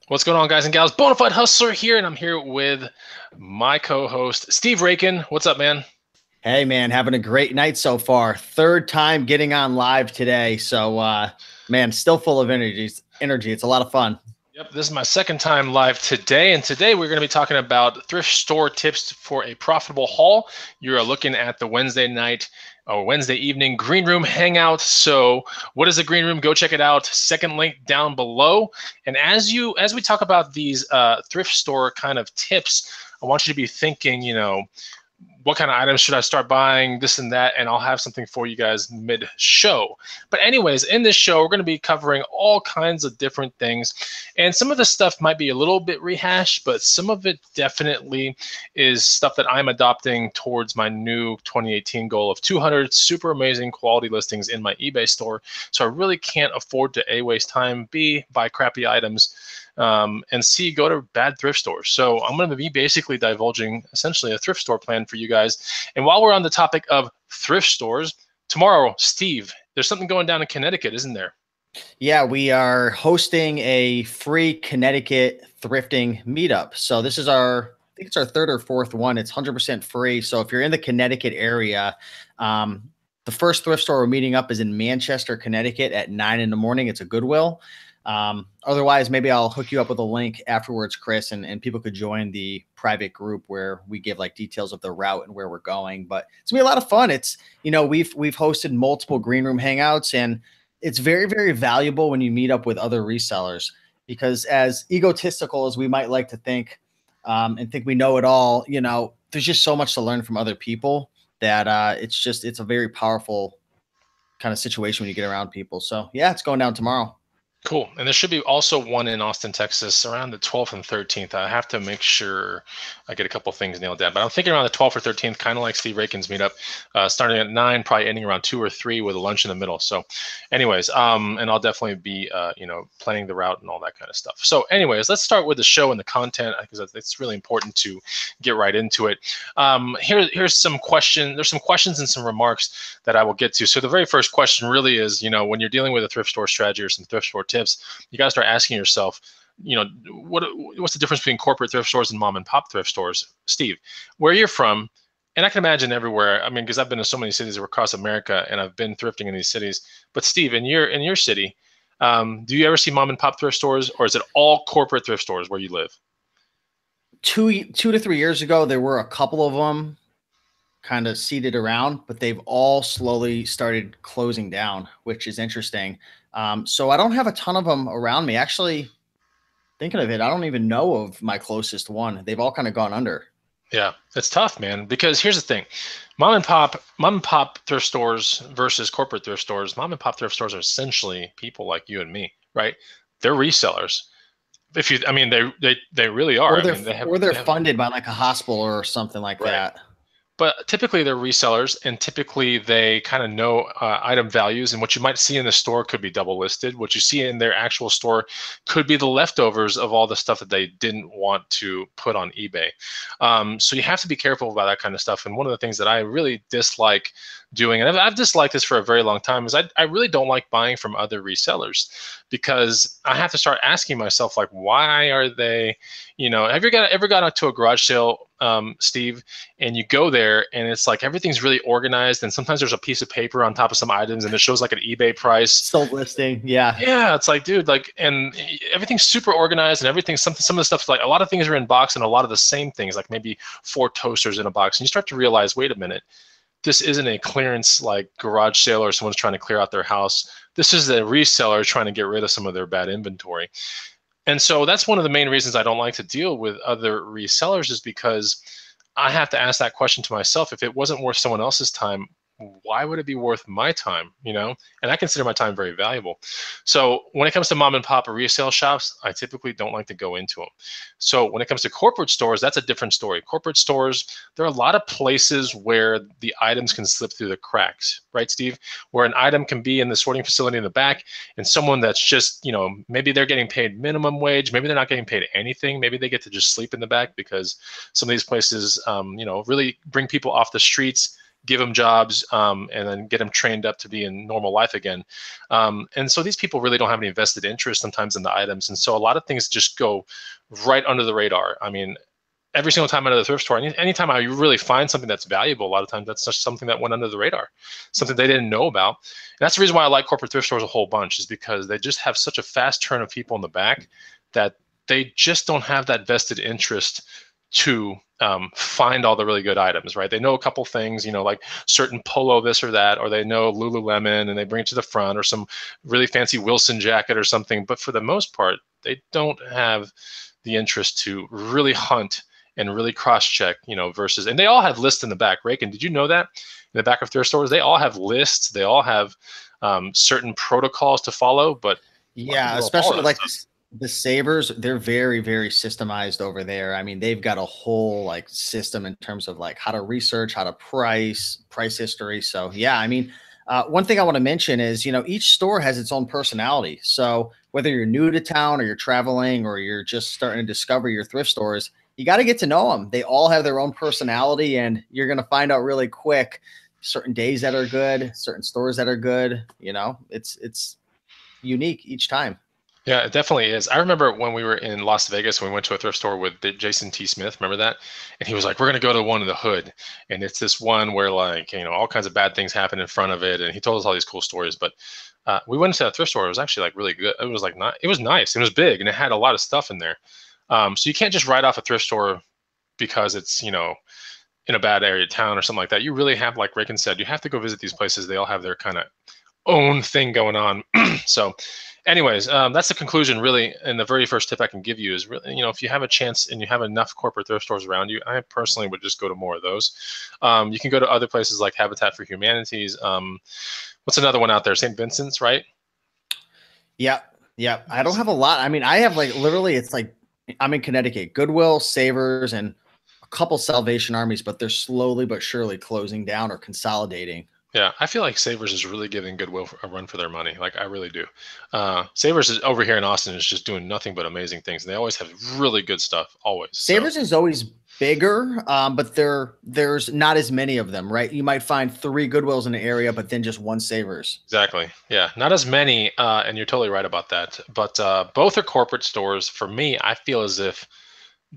What's going on, guys and gals? Bonafide Hustler here, and I'm here with my co-host, Steve Rakin. What's up, man? Hey man, having a great night so far. Third time getting on live today. So man, still full of energy. It's a lot of fun. Yep, this is my second time live today, and today we're going to be talking about thrift store tips for a profitable haul. You're looking at the Wednesday night or Wednesday evening green room hangout. So, what is the green room? Go check it out. Second link down below. And as we talk about these thrift store kind of tips, I want you to be thinking, what kind of items should I start buying, this and that, and I'll have something for you guys mid-show. But anyways, in this show, we're going to be covering all kinds of different things, and some of the stuff might be a little bit rehashed, but some of it definitely is stuff that I'm adopting towards my new 2018 goal of 200 super amazing quality listings in my eBay store. So I really can't afford to A, waste time, B, buy crappy items, and C, go to bad thrift stores. So I'm going to be basically divulging essentially a thrift store plan for you guys. And while we're on the topic of thrift stores, tomorrow, Steve, there's something going down in Connecticut, isn't there? Yeah, we are hosting a free Connecticut thrifting meetup. So this is I think it's our third or fourth one. It's 100% free. So if you're in the Connecticut area, the first thrift store we're meeting up is in Manchester, Connecticut at 9 in the morning. It's a Goodwill. Otherwise, maybe I'll hook you up with a link afterwards, Chris, and people could join the private group where we give like details of the route and where we're going. But it's gonna be a lot of fun. It's, we've hosted multiple green room hangouts, and it's very, very valuable when you meet up with other resellers, because as egotistical as we might like to think, and think we know it all, there's just so much to learn from other people that it's a very powerful kind of situation when you get around people. So yeah, it's going down tomorrow. Cool. And there should be also one in Austin, Texas, around the 12th and 13th. I have to make sure I get a couple things nailed down. But I'm thinking around the 12th or 13th, kind of like Steve Rakin's meetup, starting at 9, probably ending around 2 or 3 with a lunch in the middle. So anyways, and I'll definitely be, planning the route and all that kind of stuff. So anyways, let's start with the show and the content, because it's really important to get right into it. Here's some questions. There's some questions and some remarks that I will get to. So the very first question really is, when you're dealing with a thrift store strategy or some thrift store tips, you got to start asking yourself, what's the difference between corporate thrift stores and mom and pop thrift stores? Steve, where you're from, and I can imagine everywhere. I mean, because I've been to so many cities across America, and I've been thrifting in these cities. But Steve, in your city, do you ever see mom and pop thrift stores, or is it all corporate thrift stores where you live? 2 to 3 years ago, there were a couple of them kind of seated around, but they've all slowly started closing down, which is interesting. So I don't have a ton of them around me. Actually, thinking of it, I don't even know of my closest one. They've all kind of gone under. Yeah, it's tough, man, because here's the thing. Mom and pop thrift stores versus corporate thrift stores. Mom and pop thrift stores are essentially people like you and me, right? They're resellers. I mean, they really are. Or I mean, they're funded by like a hospital or something like right. that. But typically they're resellers, and typically they kind of know item values, and what you might see in the store could be double listed. What you see in their actual store could be the leftovers of all the stuff that they didn't want to put on eBay. So you have to be careful about that kind of stuff. And one of the things that I really dislike doing, and I've disliked this for a very long time, is I really don't like buying from other resellers, because I have to start asking myself, like, why are they, have you ever got out to a garage sale, Steve, and you go there and it's like everything's really organized, and sometimes there's a piece of paper on top of some items and it shows like an eBay price. Sold listing. Yeah. Yeah, it's like, dude, like, and everything's super organized, and everything, some of the stuff, like a lot of things are in box, and a lot of the same things, like maybe 4 toasters in a box, and you start to realize, wait a minute, this isn't a clearance like garage sale or someone's trying to clear out their house. This is a reseller trying to get rid of some of their bad inventory. And so that's one of the main reasons I don't like to deal with other resellers, is because I have to ask that question to myself. If it wasn't worth someone else's time, why would it be worth my time? And I consider my time very valuable. So when it comes to mom and pop or resale shops, I typically don't like to go into them. So when it comes to corporate stores, that's a different story. Corporate stores, there are a lot of places where the items can slip through the cracks, right, Steve? Where an item can be in the sorting facility in the back, and someone that's just, maybe they're getting paid minimum wage, maybe they're not getting paid anything, maybe they get to just sleep in the back, because some of these places, really bring people off the streets, give them jobs, and then get them trained up to be in normal life again. And so these people really don't have any vested interest sometimes in the items. And so a lot of things just go right under the radar. I mean, every single time out of the thrift store, anytime I really find something that's valuable, a lot of times that's just something that went under the radar, something they didn't know about. And that's the reason why I like corporate thrift stores a whole bunch, is because they just have such a fast turn of people in the back that they just don't have that vested interest to find all the really good items, right? They know a couple things, like certain polo this or that, or they know Lululemon and they bring it to the front, or some really fancy Wilson jacket or something. But for the most part, they don't have the interest to really hunt and really cross-check, versus, and they all have lists in the back. Raken, did you know that? In the back of thrift stores, they all have lists. They all have certain protocols to follow, but yeah, especially like the savers, they're very, very systemized over there. I mean, they've got a whole like system in terms of like how to research, how to price history. So yeah, I mean, one thing I want to mention is, each store has its own personality. So whether you're new to town or you're traveling or you're just starting to discover your thrift stores, you got to get to know them. They all have their own personality, and you're going to find out really quick certain days that are good, certain stores that are good. It's unique each time. Yeah, it definitely is. I remember when we were in Las Vegas, we went to a thrift store with Jason T. Smith. Remember that? And he was like, "We're going to go to one in the hood." And it's this one where like, all kinds of bad things happen in front of it. And he told us all these cool stories. But we went into that thrift store. It was actually like really good. It was like it was nice. It was big and it had a lot of stuff in there. So you can't just write off a thrift store because it's, in a bad area of town or something like that. You really have, like Raken said, you have to go visit these places. They all have their kind of own thing going on. So anyways, that's the conclusion really. And the very first tip I can give you is really, if you have a chance and you have enough corporate thrift stores around you, I personally would just go to more of those. You can go to other places like Habitat for Humanities. What's another one out there? St. Vincent's, right? Yeah. I don't have a lot. I mean, I have like literally, it's like, I'm in Connecticut, Goodwill, Savers, and a couple Salvation Armies, but they're slowly but surely closing down or consolidating. Yeah, I feel like Savers is really giving Goodwill a run for their money. Like, I really do. Savers is over here in Austin is just doing nothing but amazing things. And they always have really good stuff, always. Savers is always bigger, but there's not as many of them, right? You might find 3 Goodwills in the area, but then just 1 Savers. Exactly. Yeah, not as many, and you're totally right about that. But both are corporate stores. For me, I feel as if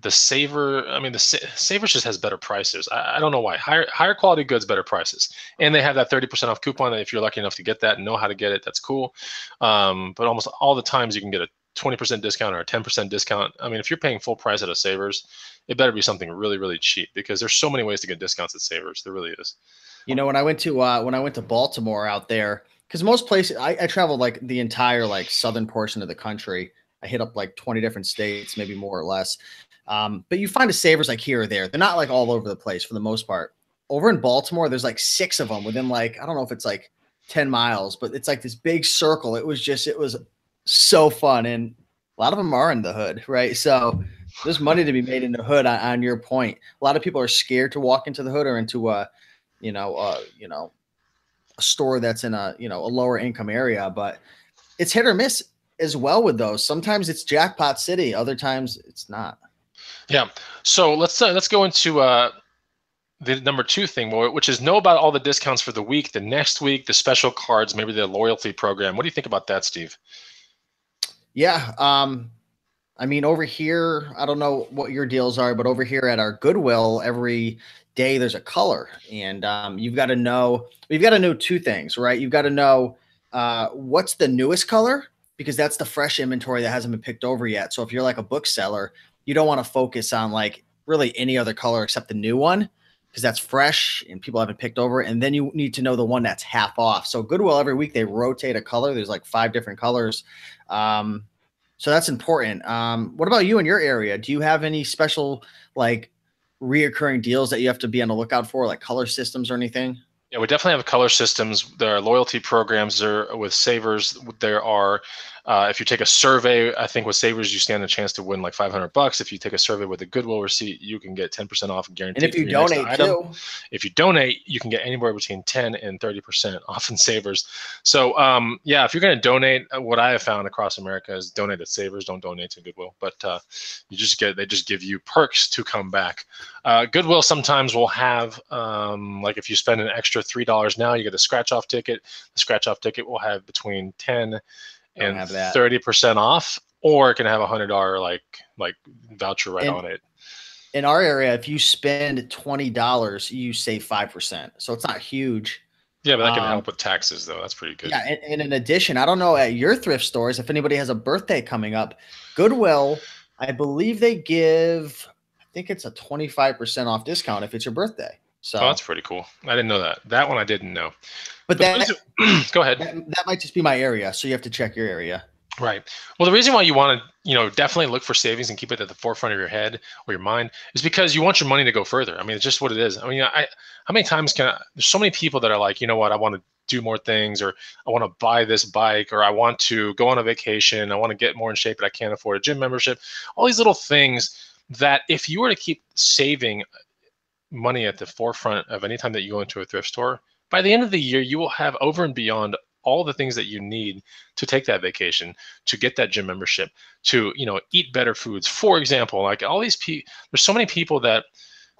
the Savers just has better prices. I don't know why. Higher quality goods, better prices, and they have that 30% off coupon. That if you're lucky enough to get that and know how to get it, that's cool. But almost all the times you can get a 20% discount or a 10% discount. I mean, if you're paying full price at a Savers, it better be something really, really cheap, because there's so many ways to get discounts at Savers. There really is. When I went to Baltimore out there, because most places I traveled like the entire like southern portion of the country. I hit up like 20 different states, maybe more or less. But you find a Savers like here or there. They're not like all over the place for the most part. Over in Baltimore, there's like 6 of them within like, I don't know if it's like 10 miles, but it's like this big circle. It was so fun. And a lot of them are in the hood, right? So there's money to be made in the hood on your point. A lot of people are scared to walk into the hood or into a store that's in a lower income area, but it's hit or miss as well with those. Sometimes it's jackpot city. Other times it's not. Yeah. So let's go into the number 2 thing, which is know about all the discounts for the week, the next week, the special cards, maybe the loyalty program. What do you think about that, Steve? Yeah. I mean, over here, I don't know what your deals are, but over here at our Goodwill, every day there's a color, and you've got to know 2 things, right? You've got to know what's the newest color, because that's the fresh inventory that hasn't been picked over yet. So if you're like a bookseller, you don't want to focus on like really any other color except the new one, because that's fresh and people haven't picked over it. And then you need to know the one that's half off. So Goodwill, every week they rotate a color. There's like 5 different colors. So that's important. What about you in your area? Do you have any special like reoccurring deals that you have to be on the lookout for, like color systems or anything? Yeah, we definitely have color systems. There are loyalty programs there with Savers. There are If you take a survey, I think with Savers, you stand a chance to win like $500. If you take a survey with a Goodwill receipt, you can get 10% off And guaranteed if for you your next donate item. too, If you donate, you can get anywhere between 10 and 30% off in Savers. So yeah, if you're going to donate, what I have found across America is donate at Savers, don't donate to Goodwill. But they just give you perks to come back. Goodwill sometimes will have like if you spend an extra $3 now, you get a scratch off ticket. The scratch off ticket will have between 10 and 30% off, or it can have $100 like voucher right on it. In our area, if you spend $20, you save 5%. So it's not huge. Yeah, but that can help with taxes, though. That's pretty good. Yeah, and in addition, I don't know at your thrift stores if anybody has a birthday coming up. Goodwill, I believe they give, I think it's a 25% off discount if it's your birthday. So that's pretty cool. I didn't know that. That one I didn't know. But that go ahead. That might just be my area, so you have to check your area. Right. Well, the reason why you want to, definitely look for savings and keep it at the forefront of your head or your mind is because you want your money to go further. I mean, it's just what it is. I mean, how many times there's so many people that are like, you know what, I want to do more things, or I want to buy this bike, or I want to go on a vacation. I want to get more in shape, but I can't afford a gym membership. All these little things that if you were to keep saving money at the forefront of any time that you go into a thrift store, by the end of the year, you will have over and beyond all the things that you need to take that vacation, to get that gym membership, to eat better foods. For example, like all these people, there's so many people that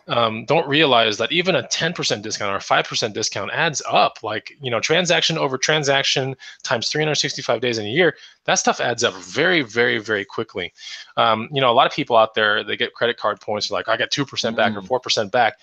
don't realize that even a 10% discount or a 5% discount adds up. Like transaction over transaction times 365 days in a year, that stuff adds up very, very, very quickly. A lot of people out there, they get credit card points like I get 2% back or 4% back.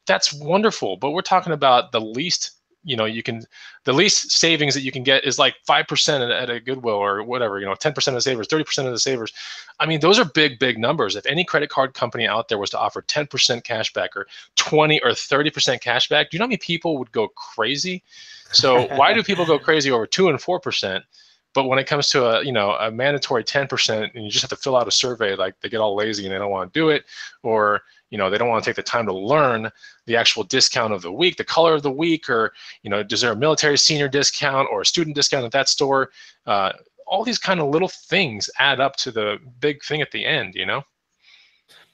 That's wonderful, but we're talking about the least. The least savings that you can get is like 5% at a Goodwill or whatever, 10% of the savers, 30% of the savers. I mean, those are big, big numbers. If any credit card company out there was to offer 10% cash back or 20 or 30% cash back, do you know how many people would go crazy? So why do people go crazy over 2 and 4%? But when it comes to a mandatory 10% and you just have to fill out a survey, like they get all lazy and they don't want to do it, or they don't want to take the time to learn the actual discount of the week, the color of the week, or is there a military senior discount or a student discount at that store? All these kind of little things add up to the big thing at the end.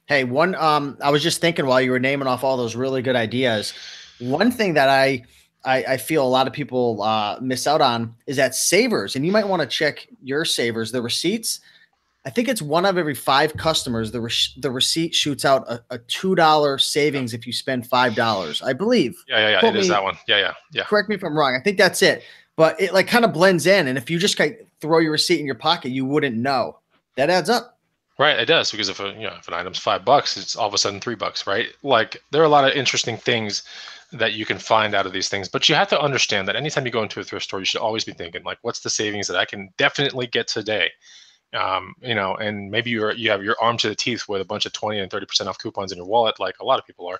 Hey, I was just thinking while you were naming off all those really good ideas, one thing that I feel a lot of people miss out on is at Savers, and you might want to check your Savers, the receipts. I think it's 1 of every 5 customers. The receipt shoots out a $2 savings if you spend $5, I believe. Yeah. It is that one. Yeah. Correct me if I'm wrong. I think that's it. But it like kind of blends in. And if you just throw your receipt in your pocket, you wouldn't know. That adds up. Right, it does, because if an item's $5, it's all of a sudden $3, right? Like there are a lot of interesting things that you can find out of these things, but you have to understand that anytime you go into a thrift store, you should always be thinking like, what's the savings that I can definitely get today? And maybe you have your arm to the teeth with a bunch of 20 and 30% off coupons in your wallet, like a lot of people are.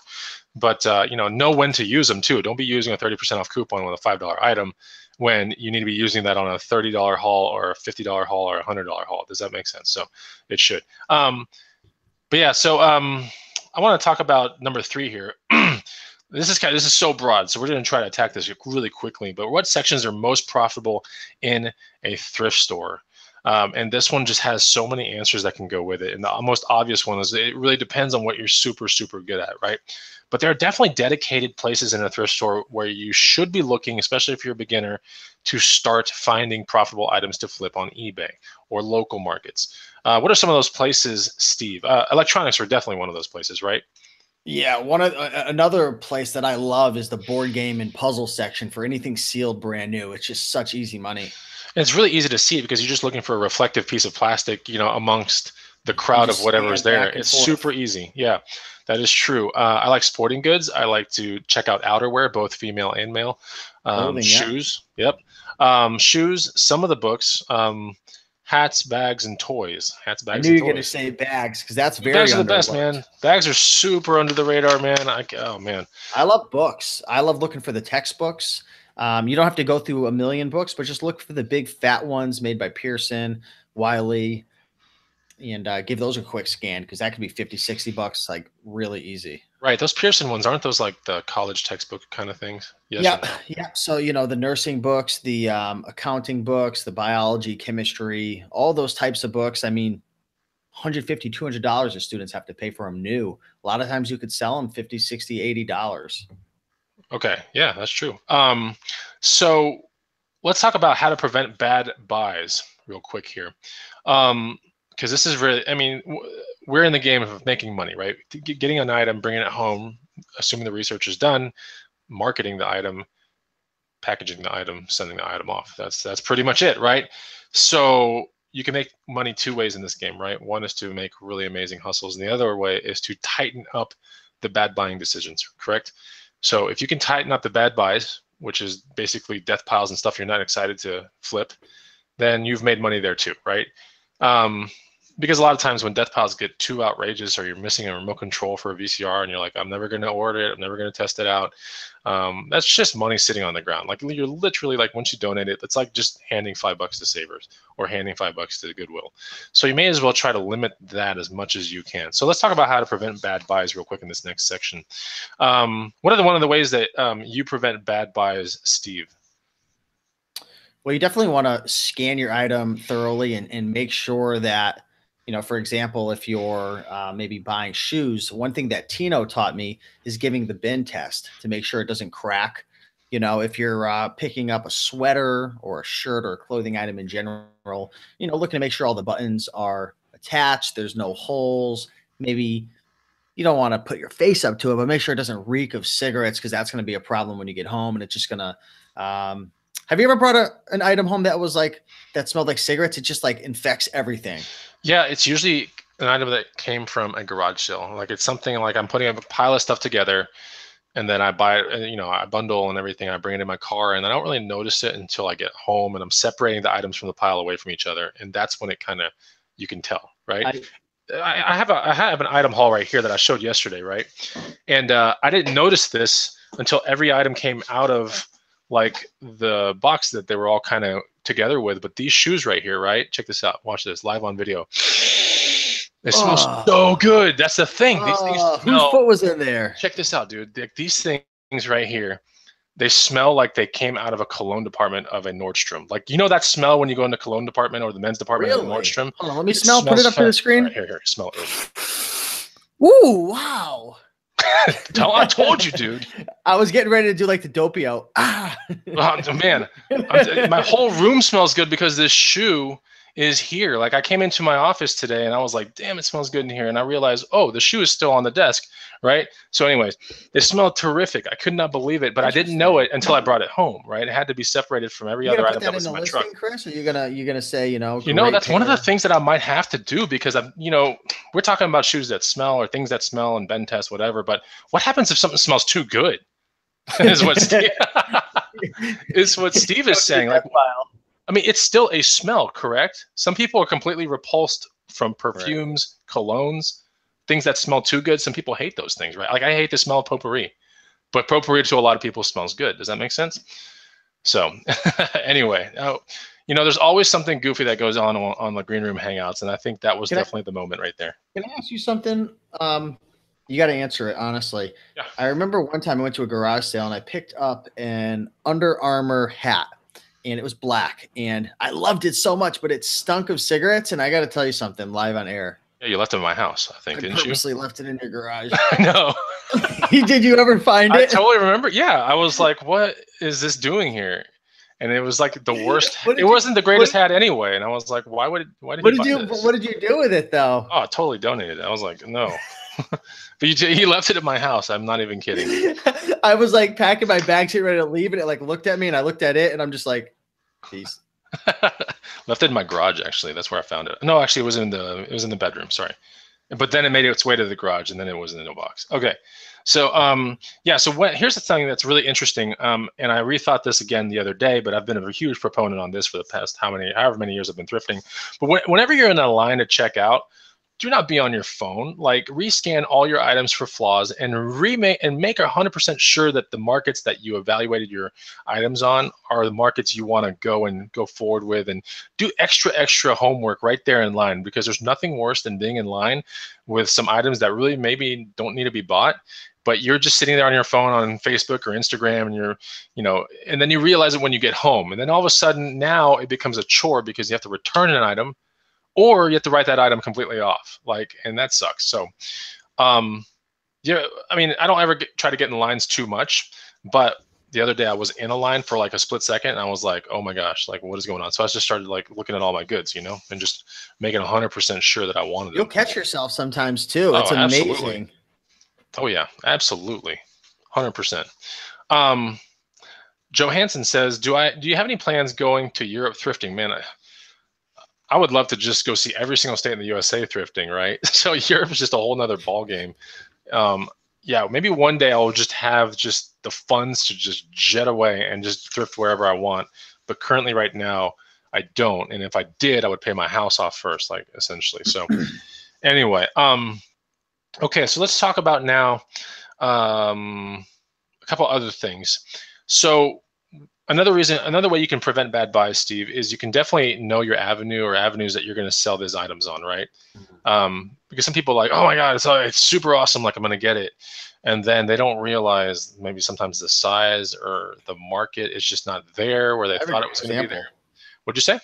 But know when to use them too. Don't be using a 30% off coupon with a $5 item when you need to be using that on a $30 haul or a $50 haul or a $100 haul. Does that make sense? So it should. But yeah, so I want to talk about number 3 here. This is so broad, so we're going to try to attack this really quickly. But what sections are most profitable in a thrift store? And this one just has so many answers that can go with it. And the most obvious one is it really depends on what you're super, super good at, right? But there are definitely dedicated places in a thrift store where you should be looking, especially if you're a beginner, to start finding profitable items to flip on eBay or local markets. What are some of those places, Steve? Electronics are definitely one of those places, right? Yeah, another place that I love is the board game and puzzle section for anything sealed brand new. It's just such easy money. And it's really easy to see because you're just looking for a reflective piece of plastic, amongst the crowd of whatever is there. It's super easy. Yeah, that is true. I like sporting goods. I like to check out outerwear, both female and male. Shoes. Yeah. Yep. Shoes, some of the books, hats, bags, and toys. Hats, bags, and toys. I knew you were going to say bags because that's very bags are the best, man. Bags are super under the radar, man. Oh, man. I love books. I love looking for the textbooks. You don't have to go through a million books, but just look for the big fat ones made by Pearson, Wiley. and give those a quick scan, because that could be 50, 60 bucks, like really easy. Right. Those Pearson ones, aren't those like the college textbook kind of things? Yes or Yep. no? Yep. So, the nursing books, the accounting books, the biology, chemistry, all those types of books. I mean, $150, $200 the students have to pay for them new. A lot of times you could sell them 50, 60, $80. Okay. Yeah, that's true. So let's talk about how to prevent bad buys real quick here. Because this is really, I mean, we're in the game of making money, right? Getting an item, bringing it home, assuming the research is done, marketing the item, packaging the item, sending the item off. That's pretty much it, right? So you can make money two ways in this game, right? One is to make really amazing hustles, and the other way is to tighten up the bad buying decisions, correct? So if you can tighten up the bad buys, which is basically death piles and stuff you're not excited to flip, then you've made money there too, right? Because a lot of times when death piles get too outrageous, or you're missing a remote control for a VCR and you're like, I'm never going to order it, I'm never going to test it out, that's just money sitting on the ground. Like, you're literally, like, once you donate it, it's like just handing $5 to Savers or handing $5 to Goodwill. So you may as well try to limit that as much as you can. So let's talk about how to prevent bad buys real quick in this next section. What are one of the ways that you prevent bad buys, Steve? Well, you definitely want to scan your item thoroughly and make sure that, for example, if you're maybe buying shoes, one thing that Tino taught me is giving the bin test to make sure it doesn't crack. If you're picking up a sweater or a shirt or a clothing item in general, looking to make sure all the buttons are attached, there's no holes. Maybe you don't want to put your face up to it, but make sure it doesn't reek of cigarettes, because that's going to be a problem when you get home, and it's just going to have you ever brought an item home that smelled like cigarettes? It just like infects everything. Yeah, it's usually an item that came from a garage sale. Like, it's something like I'm putting a pile of stuff together, and then I buy it, and, I bundle and everything. I bring it in my car, and I don't really notice it until I get home, and I'm separating the items from the pile away from each other, and that's when it kind of, you can tell, right? I have an item haul right here that I showed yesterday, right? And I didn't notice this until every item came out of like the box that they were all kind of together with. But these shoes right here, right? Check this out. Watch this live on video. They smell so good. That's the thing. These things smell, whose foot was in there? Check this out, dude. These things right here, they smell like they came out of a cologne department of a Nordstrom. Like, that smell when you go in the cologne department or the men's department of Nordstrom? Hold on, let me smell. Put it up to the screen. Right, here, smell it. Ooh, wow. I told you, dude. I was getting ready to do like the Doppio. Oh, man, my whole room smells good because this shoe is here. Like, I came into my office today and I was like, damn, it smells good in here. And I realized, oh, the shoe is still on the desk, right? So anyways, it smelled terrific. I could not believe it, but I didn't know it until I brought it home, right? It had to be separated from every other item that was in my truck. Chris, or you're gonna say, that's one of the things that I might have to do, because we're talking about shoes that smell or things that smell and bend test, whatever. But what happens if something smells too good? is what Steve is saying. Like, I mean, it's still a smell, correct? Some people are completely repulsed from perfumes, colognes, things that smell too good. Some people hate those things, right? Like, I hate the smell of potpourri, but potpourri to a lot of people smells good. Does that make sense? So anyway, there's always something goofy that goes on the Green Room Hangouts, and I think that was definitely the moment right there. Can I ask you something? You got to answer it, honestly. Yeah. I remember one time I went to a garage sale and I picked up an Under Armour hat, and it was black, and I loved it so much, but it stunk of cigarettes. And I got to tell you something live on air. Yeah, you left it in my house, I think, didn't you? I purposely left it in your garage. No. Did you ever find it? I totally remember. Yeah, I was like, what is this doing here? And it was like the worst. It wasn't the greatest hat anyway. And I was like, why did you buy this? What did you do with it, though? Oh, I totally donated it. I was like, no. But he left it at my house. I'm not even kidding. I was like packing my bags, getting ready to leave, and it like looked at me, and I looked at it, and I'm just like, peace. Left it in my garage, actually. That's where I found it. No, actually, it was in the bedroom. Sorry. But then it made its way to the garage, and then it was in the box. Okay. So here's the thing that's really interesting, and I rethought this again the other day, but I've been a huge proponent on this for the past however many years I've been thrifting. But whenever you're in a line to check out, do not be on your phone. Like, rescan all your items for flaws and make 100% sure that the markets that you evaluated your items on are the markets you want to go forward with, and do extra homework right there in line, because there's nothing worse than being in line with some items that really maybe don't need to be bought, but you're just sitting there on your phone on Facebook or Instagram, and and then you realize it when you get home, and then all of a sudden now it becomes a chore because you have to return an item, or you have to write that item completely off, and that sucks. So yeah, I mean, I don't ever try to get in lines too much, but the other day I was in a line for like a split second, and I was like, oh my gosh, like, what is going on? So I just started like looking at all my goods, and just making 100% sure that I wanted You'll them. catch yourself sometimes too. Oh, It's amazing. absolutely. Oh yeah, absolutely. 100%. Johansson says, do you have any plans going to Europe thrifting? Man, I would love to just go see every single state in the USA thrifting, right? So Europe is just a whole nother ball game. Yeah, maybe one day I'll just have just the funds to just jet away and just thrift wherever I want. But currently right now, I don't. And if I did, I would pay my house off first, like, essentially. So anyway, okay, so let's talk about now a couple other things. So another way you can prevent bad buys, Steve, is you can definitely know your avenue or avenues that you're going to sell these items on, right? Because some people are like, oh my God, it's super awesome, like I'm going to get it. And then they don't realize maybe sometimes the size or the market is just not there where they thought it was going to be there. What'd you say?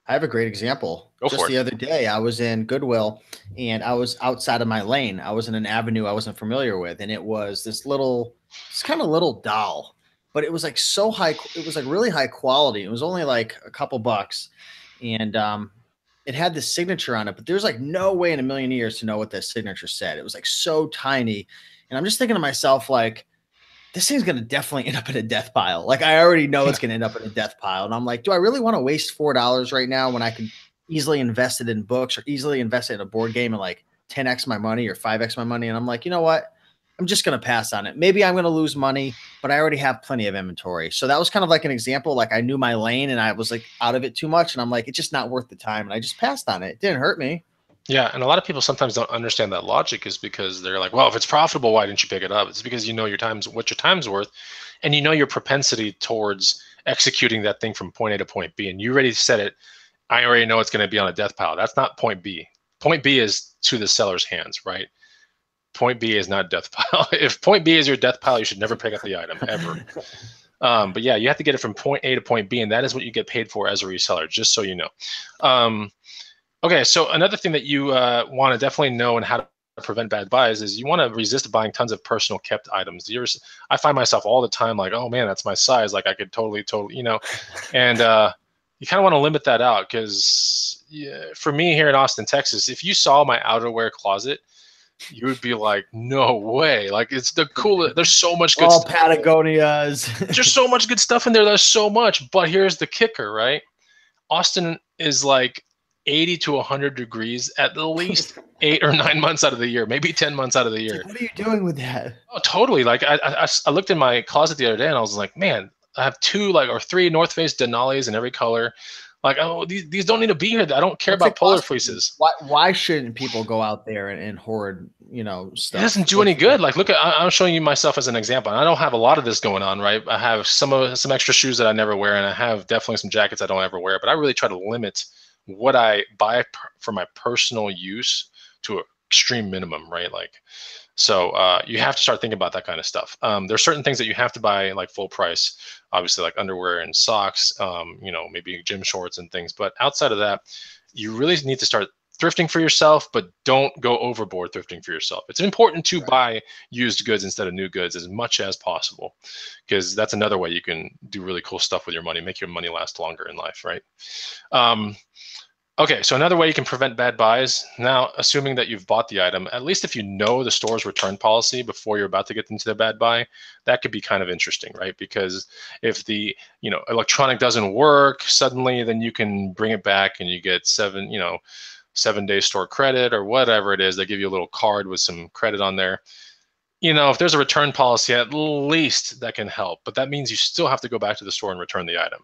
I have a great example. Go for it. Just the other day, I was in Goodwill and I was outside of my lane. I was in an avenue I wasn't familiar with. And it was this kind of little doll, but it was like so high. It was like really high quality. It was only like a couple bucks. And it had this signature on it, but there's like no way in a million years to know what that signature said. It was like so tiny. And I'm just thinking to myself, like, this thing's going to definitely end up in a death pile. Like, I already know it's going to end up in a death pile. And I'm like, do I really want to waste $4 right now when I can easily invest it in books or easily invest it in a board game and like 10x my money or 5x my money? And I'm like, you know what? I'm just going to pass on it. Maybe I'm going to lose money, but I already have plenty of inventory. So that was kind of like an example. Like, I knew my lane and I was like out of it too much. And I'm like, it's just not worth the time. And I just passed on it. It didn't hurt me. Yeah, and a lot of people sometimes don't understand that logic, is because they're like, well, if it's profitable, why didn't you pick it up? It's because you know what your time's worth, and you know your propensity towards executing that thing from point A to point B, and you already said it. I already know it's going to be on a death pile. That's not point B. Point B is to the seller's hands, right? Point B is not death pile. If point B is your death pile, you should never pick up the item, ever. But yeah, you have to get it from point A to point B, and that is what you get paid for as a reseller, just so you know. Okay, so another thing that you want to definitely know and how to prevent bad buys is you want to resist buying tons of personal kept items. I find myself all the time like, oh man, that's my size. Like, I could totally, and you kind of want to limit that out, because for me here in Austin, Texas, if you saw my outerwear closet, you would be like, no way. Like, it's the coolest. There's so much good stuff. Patagonias. There's so much good stuff in there. There's so much. But here's the kicker, right? Austin is like 80 to 100 degrees at least 8 or 9 months out of the year, maybe 10 months out of the year. Like, what are you doing with that? Oh, totally. Like, I looked in my closet the other day and I was like, man, I have 2 or 3 North Face Denali's in every color. Like, oh, these don't need to be here. I don't care about polar fleeces. Why shouldn't people go out there and hoard, stuff? It doesn't do any good. Like, look, I'm showing you myself as an example. And I don't have a lot of this going on, right? I have some extra shoes that I never wear, and I have definitely some jackets I don't ever wear. But I really try to limit what I buy for my personal use to an extreme minimum, right? Like, so you have to start thinking about that kind of stuff. There's certain things that you have to buy like full price, obviously, like underwear and socks, maybe gym shorts and things. But outside of that, you really need to start thrifting for yourself, but don't go overboard thrifting for yourself. It's important to buy used goods instead of new goods as much as possible, because that's another way you can do really cool stuff with your money, make your money last longer in life, right? Okay, so another way you can prevent bad buys, now, assuming that you've bought the item, at least if you know the store's return policy before you're about to get into the bad buy, that could be kind of interesting, right? Because if the electronic doesn't work suddenly, then you can bring it back and you get 7-day store credit or whatever it is. They give you a little card with some credit on there. If there's a return policy, at least that can help. But that means you still have to go back to the store and return the item.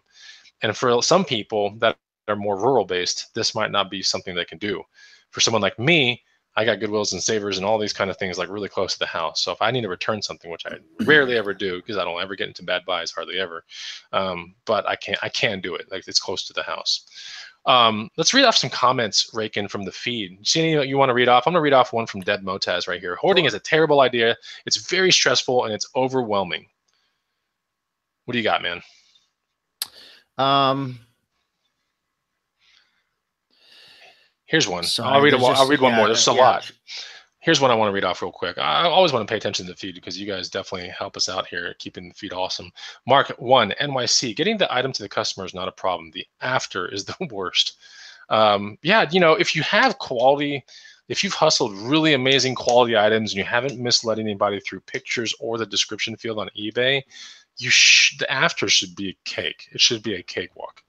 And for some people that are more rural based, this might not be something they can do. For someone like me, I got Goodwills and Savers and all these kind of things like really close to the house. So if I need to return something, which I rarely ever do because I don't ever get into bad buys, hardly ever, but I can do it. Like it's close to the house. Let's read off some comments, Rakin, from the feed. See any you want to read off? I'm going to read off one from Deb Motaz right here. Hoarding is a terrible idea. It's very stressful and it's overwhelming. What do you got, man? Here's one. Sorry, I'll read one more. There's a lot. Yeah. Here's one I want to read off real quick. I always want to pay attention to the feed because you guys definitely help us out here, keeping the feed awesome. Mark 1, NYC. Getting the item to the customer is not a problem. The after is the worst. Yeah, you know, if you have quality, if you've hustled really amazing quality items and you haven't misled anybody through pictures or the description field on eBay, the after should be a cake. It should be a cakewalk.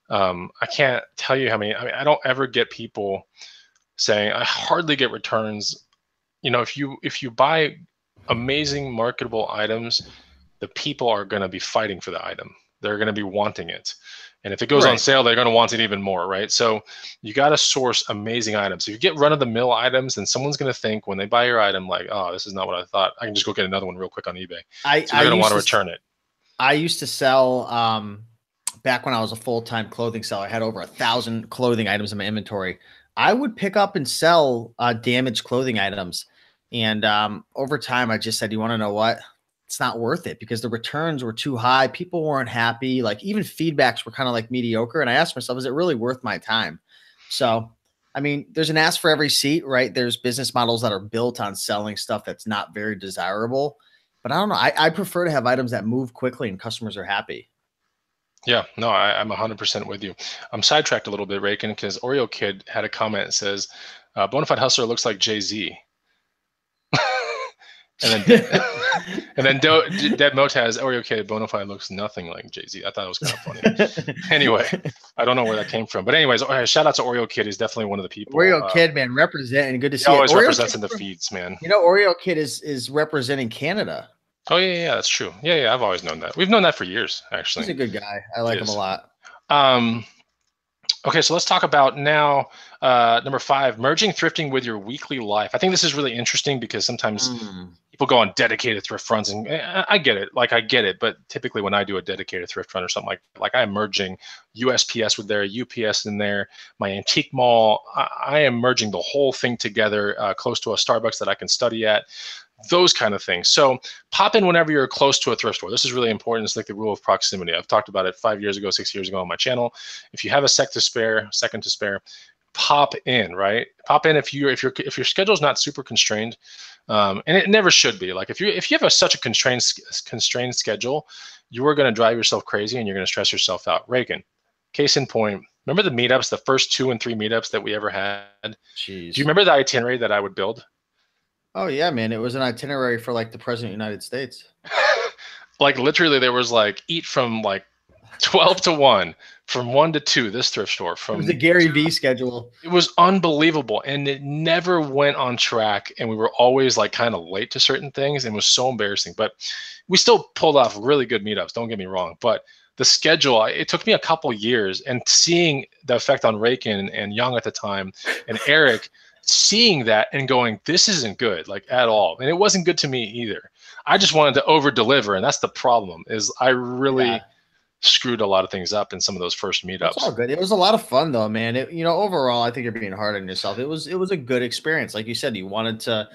I can't tell you how many. I mean, I don't ever get people saying. I hardly get returns. You know, if you buy amazing marketable items, the people are going to be fighting for the item. They're going to be wanting it, and if it goes on sale, they're going to want it even more, right? So you got to source amazing items. If you get run-of-the-mill items, then someone's going to think when they buy your item, like, oh, this is not what I thought. I can just go get another one real quick on eBay. So they're going to want to return it. I used to sell. Back when I was a full-time clothing seller, I had over 1,000 clothing items in my inventory. I would pick up and sell damaged clothing items. And over time, I just said, you want to know what? It's not worth it because the returns were too high. People weren't happy. Like even feedbacks were kind of like mediocre. And I asked myself, is it really worth my time? So, I mean, there's an ask for every seat, right? There's business models that are built on selling stuff that's not very desirable. But I don't know. I prefer to have items that move quickly and customers are happy. Yeah, no, I'm 100% with you. I'm sidetracked a little bit, Rakin, because Oreo Kid had a comment that says, Bonafide Hustler looks like Jay-Z. and then Deb Motaz, Oreo Kid, Bonafide looks nothing like Jay-Z. I thought it was kind of funny. Anyway, I don't know where that came from. But anyways, shout out to Oreo Kid. He's definitely one of the people. Oreo Kid, man, representing. Good to see he always Oreo represents Kid, in the feeds, man. You know, Oreo Kid is representing Canada. Oh, yeah, that's true. Yeah, I've always known that. We've known that for years, actually. He's a good guy. I like him a lot. Okay, so let's talk about now number 5, merging thrifting with your weekly life. I think this is really interesting because sometimes people go on dedicated thrift runs, and I get it. Like I get it, but typically when I do a dedicated thrift run or something like I'm merging USPS with there, UPS in there, my antique mall, I am merging the whole thing together close to a Starbucks that I can study at. Those kind of things. So pop in whenever you're close to a thrift store. This is really important. It's like the rule of proximity. I've talked about it 5 years ago, 6 years ago on my channel. If you have a second to spare, pop in, right? Pop in if your schedule is not super constrained, and it never should be. Like if you have such a constrained schedule, you are going to drive yourself crazy and you're going to stress yourself out. Rakin, case in point. Remember the meetups, the first 2 and 3 meetups that we ever had? Jeez. Do you remember the itinerary that I would build? Oh yeah, man. It was an itinerary for like the President of the United States. Like literally there was like eat from like 12 to 1, from 1 to 2, this thrift store. From it was a Gary Vee schedule. It was unbelievable. And it never went on track. And we were always like kind of late to certain things. And it was so embarrassing. But we still pulled off really good meetups. Don't get me wrong. But the schedule, it took me a couple years. And seeing the effect on Rakin and Young at the time and Eric, seeing that and going, this isn't good, like at all. And it wasn't good to me either. I just wanted to over deliver. And that's the problem, is I really screwed a lot of things up in some of those first meetups. It's all good. It was a lot of fun though, man. Overall, I think you're being hard on yourself. It was a good experience. Like you said, you wanted to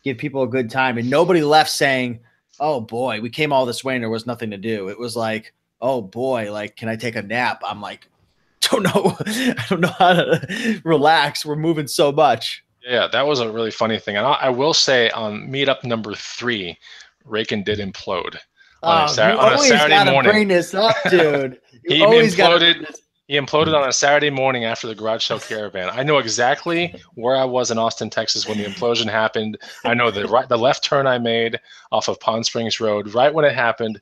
give people a good time and nobody left saying, oh boy, we came all this way and there was nothing to do. It was like, oh boy, like, can I take a nap? I'm like, don't know. I don't know how to relax. We're moving so much. Yeah, that was a really funny thing. And I will say on meetup number 3, Rakin did implode on a Saturday morning. Bring this up, dude. He imploded on a Saturday morning after the garage sale caravan. I know exactly where I was in Austin, Texas when the implosion happened. I know the left turn I made off of Palm Springs Road right when it happened.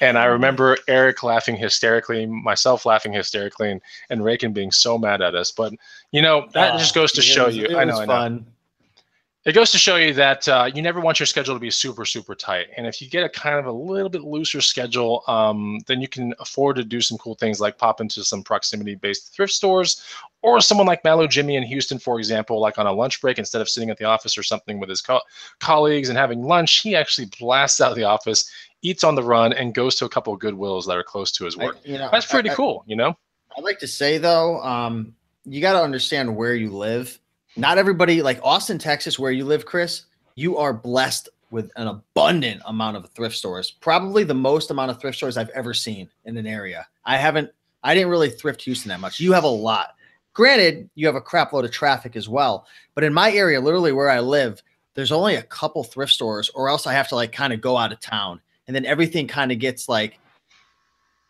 And I remember Eric laughing hysterically, myself laughing hysterically, and Rakin being so mad at us. But, that just goes to show you. I know. It goes to show you that you never want your schedule to be super, super tight. And if you get a kind of a little bit looser schedule, then you can afford to do some cool things like pop into some proximity-based thrift stores Or someone like Mallow Jimmy in Houston, for example, like on a lunch break, instead of sitting at the office or something with his colleagues and having lunch, he actually blasts out of the office, eats on the run, and goes to a couple of Goodwills that are close to his work. That's pretty cool, you know? I'd like to say, though, you got to understand where you live. Not everybody, like Austin, Texas, where you live, Chris, you are blessed with an abundant amount of thrift stores, probably the most amount of thrift stores I've ever seen in an area. I didn't really thrift Houston that much. You have a lot. Granted, you have a crap load of traffic as well. But in my area, literally where I live, there's only a couple thrift stores, or else I have to like kind of go out of town. And then everything kind of gets like,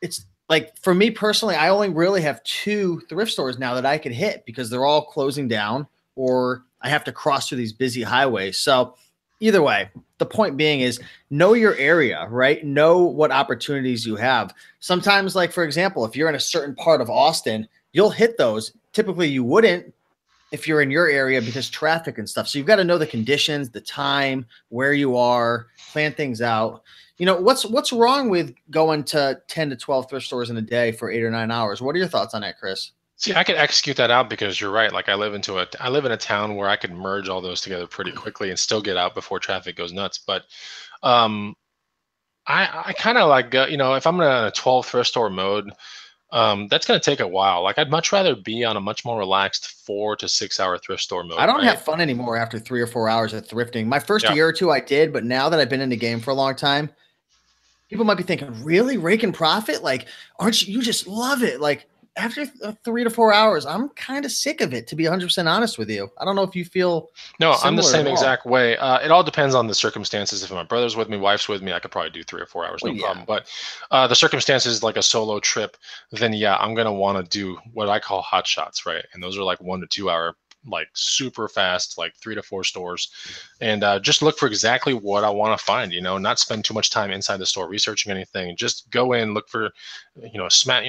it's like for me personally, I only really have 2 thrift stores now that I can hit because they're all closing down, or I have to cross through these busy highways. So either way, the point being is know your area, right? Know what opportunities you have. Sometimes, like, for example, if you're in a certain part of Austin, you'll hit those. Typically you wouldn't if you're in your area because traffic and stuff. So you've got to know the conditions, the time, where you are, plan things out. You know, what's wrong with going to 10 to 12 thrift stores in a day for 8 or 9 hours? What are your thoughts on that, Chris? See, I could execute that out because you're right. Like I live in a town where I could merge all those together pretty quickly and still get out before traffic goes nuts. But I kind of like, if I'm in a 12 thrift store mode, that's going to take a while. Like I'd much rather be on a much more relaxed 4 to 6 hour thrift store mode. I don't have fun anymore after 3 or 4 hours of thrifting. My first year or 2 I did, but now that I've been in the game for a long time, people might be thinking, really, raking profit? Like, aren't you just love it? Like after 3 to 4 hours, I'm kind of sick of it, to be 100% honest with you. I don't know if you feel. No, I'm the same exact way. It all depends on the circumstances. If my brother's with me, wife's with me, I could probably do 3 or 4 hours, no problem. But the circumstances, like a solo trip, then yeah, I'm going to want to do what I call hot shots, right? And those are like 1 to 2 hour, like super fast, like 3 to 4 stores, and just look for exactly what I want to find, not spend too much time inside the store researching anything. Just go in, look for,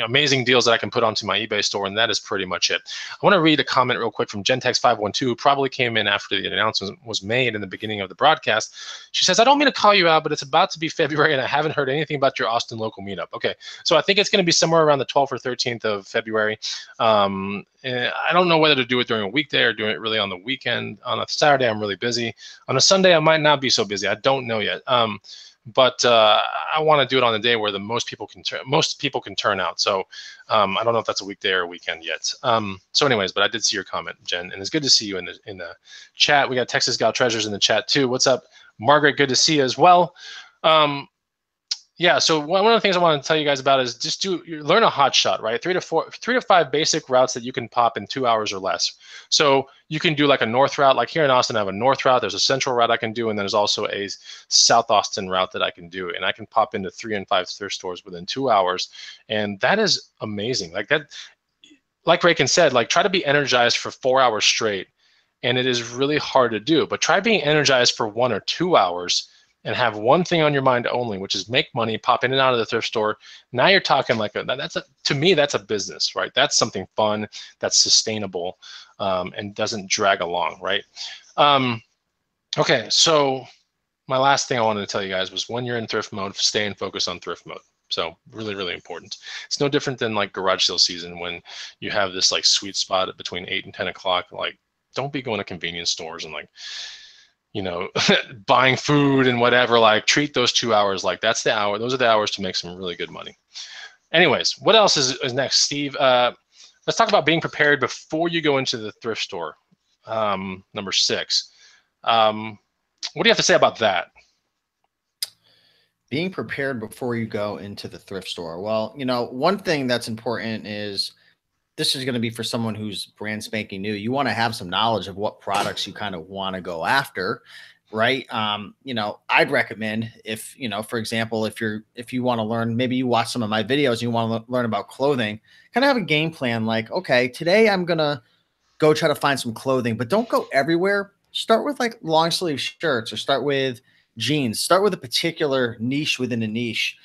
amazing deals that I can put onto my eBay store. And that is pretty much it. I want to read a comment real quick from Gentex512, who probably came in after the announcement was made in the beginning of the broadcast. She says, I don't mean to call you out, but it's about to be February and I haven't heard anything about your Austin local meetup. Okay. So I think it's going to be somewhere around the 12th or 13th of February. I don't know whether to do it during a weekday or doing it really on the weekend. On a Saturday, I'm really busy. On a Sunday, I might not be so busy. I don't know yet. But I want to do it on a day where most people can turn out. So I don't know if that's a weekday or a weekend yet. So anyways, but I did see your comment, Jen, and it's good to see you in the chat. We got Texas Gal Treasures in the chat too. What's up, Margaret? Good to see you as well. Yeah, so one of the things I want to tell you guys about is just learn a hot shot, right? 3 to 5 basic routes that you can pop in 2 hours or less. So you can do like a north route. Like here in Austin, I have a north route. There's a central route I can do, and then there's also a South Austin route that I can do. And I can pop into 3 and 5 thrift stores within 2 hours, and that is amazing. Like that, like Raykin said, like try to be energized for 4 hours straight, and it is really hard to do. But try being energized for 1 or 2 hours. And have one thing on your mind only, which is make money, pop in and out of the thrift store. Now you're talking like to me, that's a business, right? That's something fun, that's sustainable, and doesn't drag along, right? Okay, so my last thing I wanted to tell you guys was when you're in thrift mode, stay and focus on thrift mode. So really, really important. It's no different than like garage sale season when you have this like sweet spot between 8 and 10 o'clock. Like, don't be going to convenience stores and like, buying food and whatever. Like treat those 2 hours like that's the hour. Those are the hours to make some really good money. Anyways, what else is next, Steve? Let's talk about being prepared before you go into the thrift store. Number 6. What do you have to say about that? Being prepared before you go into the thrift store. Well, one thing that's important is this is going to be for someone who's brand spanking new. You want to have some knowledge of what products you kind of want to go after, right? I'd recommend if, for example, if you want to learn, maybe you watch some of my videos and you want to learn about clothing, kind of have a game plan. Like, okay, today I'm going to go try to find some clothing, but don't go everywhere. Start with like long sleeve shirts or start with jeans, start with a particular niche within a niche.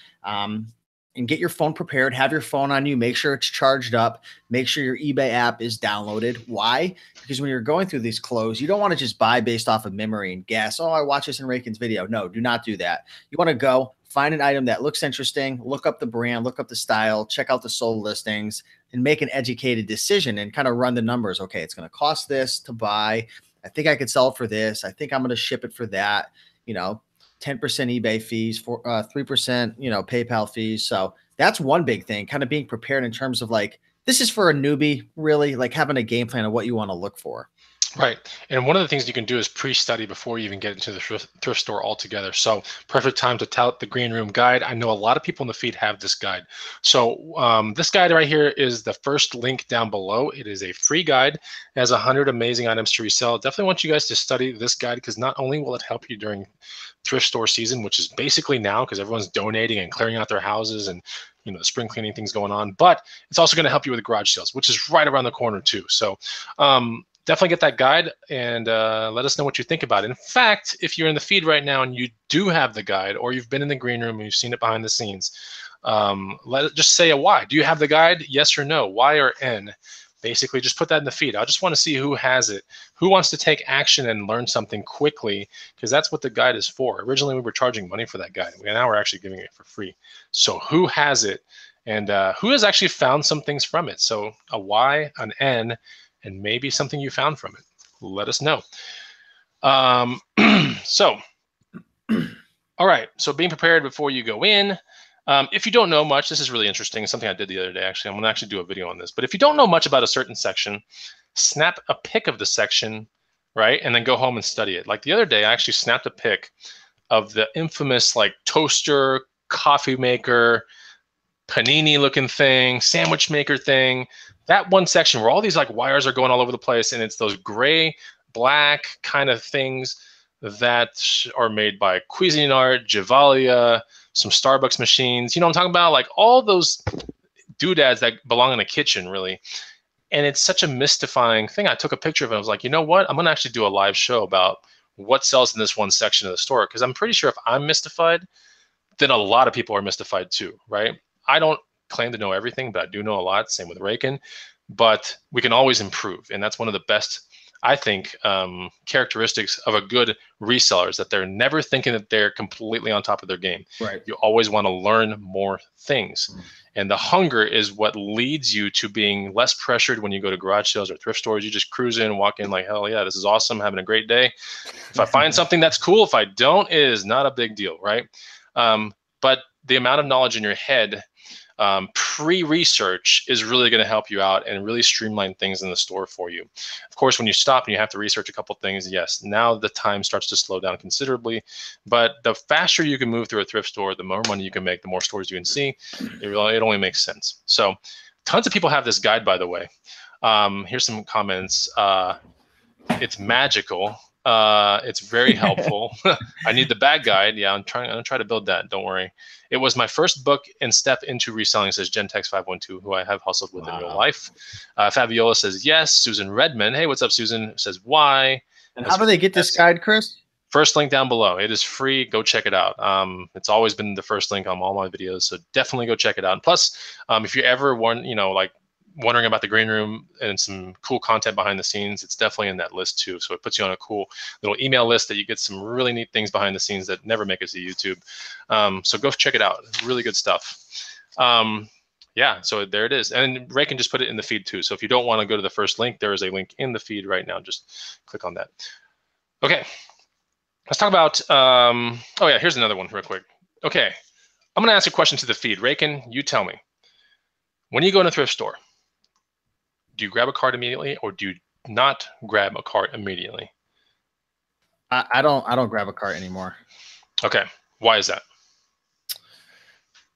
And get your phone prepared, have your phone on you, make sure it's charged up, make sure your eBay app is downloaded. Why? Because when you're going through these clothes, you don't want to just buy based off of memory and guess, oh, I watched this in Raykin's video. No, do not do that. You want to go find an item that looks interesting, look up the brand, look up the style, check out the sold listings, and make an educated decision and kind of run the numbers. Okay, it's going to cost this to buy. I think I could sell it for this. I think I'm going to ship it for that. 10% eBay fees, for 3%, PayPal fees. So that's one big thing, kind of being prepared in terms of like, this is for a newbie, really, like having a game plan of what you want to look for. Right. And one of the things you can do is pre-study before you even get into the thrift store altogether. So perfect time to tout the Green Room Guide. I know a lot of people in the feed have this guide. So this guide right here is the first link down below. It is a free guide. It has 100 amazing items to resell. Definitely want you guys to study this guide because not only will it help you during thrift store season, which is basically now because everyone's donating and clearing out their houses and the spring cleaning things going on, but it's also going to help you with the garage sales, which is right around the corner too. So definitely get that guide and let us know what you think about it. In fact, if you're in the feed right now and you do have the guide, or you've been in the green room and you've seen it behind the scenes, just say a Y. Do you have the guide? Yes or no? Y or N? Basically, just put that in the feed. I just want to see who has it, who wants to take action and learn something quickly, because that's what the guide is for. Originally, we were charging money for that guide. Now we're actually giving it for free. So who has it, and who has actually found some things from it? So a Y, an N, and maybe something you found from it. Let us know. So, all right. So being prepared before you go in. If you don't know much, this is really interesting. It's something I did the other day, actually. I'm going to actually do a video on this. But if you don't know much about a certain section, snap a pic of the section, right? And then go home and study it. Like the other day, I actually snapped a pic of the infamous like toaster, coffee maker, panini looking thing, sandwich maker thing. That one section where all these like wires are going all over the place, and it's those gray, black kind of things that are made by Cuisinart, Gevalia, some Starbucks machines. You know what I'm talking about? Like all those doodads that belong in a kitchen, really. And it's such a mystifying thing. I took a picture of it. I was like, you know what? I'm going to actually do a live show about what sells in this one section of the store, because I'm pretty sure if I'm mystified, then a lot of people are mystified too, right? I don't claim to know everything, but I do know a lot. Same with Raken. But we can always improve. And that's one of the best, I think, characteristics of a good reseller is that they're never thinking that they're completely on top of their game. Right. You always want to learn more things. And the hunger is what leads you to being less pressured when you go to garage sales or thrift stores. You just cruise in, walk in like, hell yeah, this is awesome, having a great day. If I find something, that's cool. If I don't, it is not a big deal, right? But the amount of knowledge in your head pre-research is really going to help you out and really streamline things in the store for you. Of course, when you stop and you have to research a couple things, yes, now the time starts to slow down considerably. But the faster you can move through a thrift store, the more money you can make, the more stores you can see. It only makes sense. So tons of people have this guide, by the way. Here's some comments. It's magical. It's very helpful. I need the bag guide. Yeah, I'm gonna try to build that. Don't worry. It was my first book and step into reselling, says Gentex512, who I have hustled with in real life. Fabiola says yes. Susan Redmond, hey, what's up, Susan? Says why. And how do they get this guide, Chris? First link down below. It is free. Go check it out. It's always been the first link on all my videos, so definitely go check it out. And plus, if you ever want, like wondering about the green room and some cool content behind the scenes, it's definitely in that list too. So it puts you on a cool little email list that you get some really neat things behind the scenes that never make it to YouTube. So go check it out. Really good stuff. Yeah, so there it is. And Ray can just put it in the feed too. So if you don't want to go to the first link, there is a link in the feed right now. Just click on that. Okay, let's talk about, oh yeah, here's another one real quick. Okay, I'm gonna ask a question to the feed. Rayken, you tell me. When you go in a thrift store, do you grab a cart immediately or do you not grab a cart immediately? I don't grab a cart anymore. Okay. Why is that?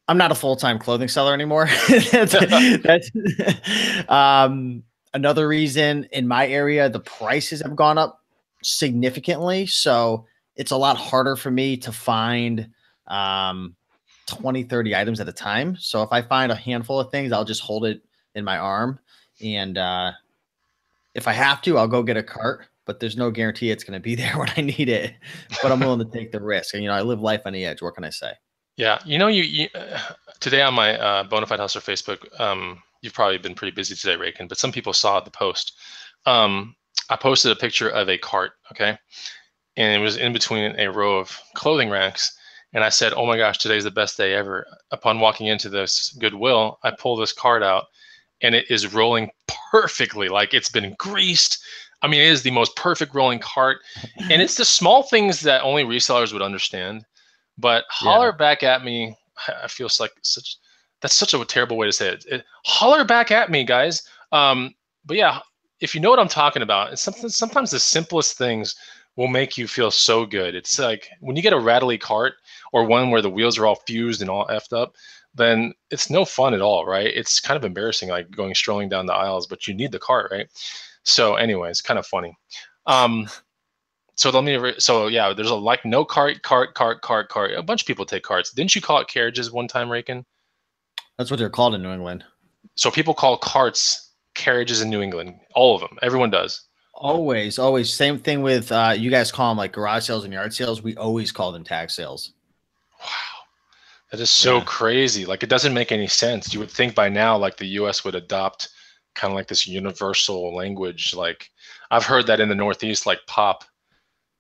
I'm not a full-time clothing seller anymore. that's another reason. In my area, the prices have gone up significantly. So it's a lot harder for me to find 20, 30 items at a time. So if I find a handful of things, I'll just hold it in my arm. And if I have to, I'll go get a cart, but there's no guarantee it's going to be there when I need it. But I'm willing to take the risk. And, I live life on the edge. What can I say? Yeah. You today on my Bonafide Hustler Facebook, you've probably been pretty busy today, Raken, but some people saw the post. I posted a picture of a cart, okay? And it was in between a row of clothing racks. And I said, oh my gosh, today's the best day ever. Upon walking into this Goodwill, I pull this cart out. and it is rolling perfectly. Like it's been greased. I mean, it is the most perfect rolling cart. And it's the small things that only resellers would understand. But holler back at me. I feel like that's such a terrible way to say it. Holler back at me, guys. But yeah, if you know what I'm talking about, it's sometimes the simplest things will make you feel so good. It's like when you get a rattly cart or one where the wheels are all fused and all effed up, then it's no fun at all, right? It's kind of embarrassing, like strolling down the aisles, but you need the cart, right? So anyways, kind of funny. So yeah, there's like no cart. A bunch of people take carts. Didn't you call it carriages one time, Raken? That's what they're called in New England. So people call carts carriages in New England. All of them. Everyone does. Always. Same thing with you guys call them like garage sales and yard sales. We always call them tag sales. Wow. That is so crazy. Like it doesn't make any sense. You would think by now like the US would adopt kind of like this universal language. Like I've heard that in the Northeast, like pop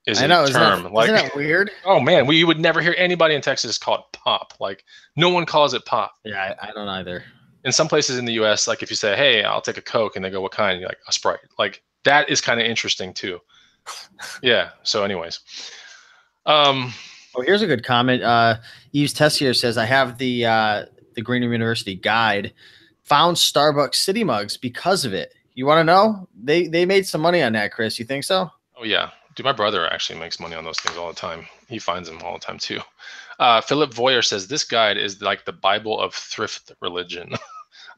is a term. Isn't that weird? Oh man, we would never hear anybody in Texas call it pop. Like no one calls it pop. Yeah, I don't either. In some places in the US, like if you say, hey, I'll take a Coke, and they go, what kind? And you're like, a Sprite. Like that is kind of interesting too. Yeah. So anyways. Here's a good comment. Yves Tessier says, I have the Green Room University guide. Found Starbucks City mugs because of it. You want to know? They made some money on that, Chris. You think so? Oh yeah. Dude, my brother actually makes money on those things all the time. He finds them all the time too. Philip Voyer says this guide is like the Bible of thrift religion. I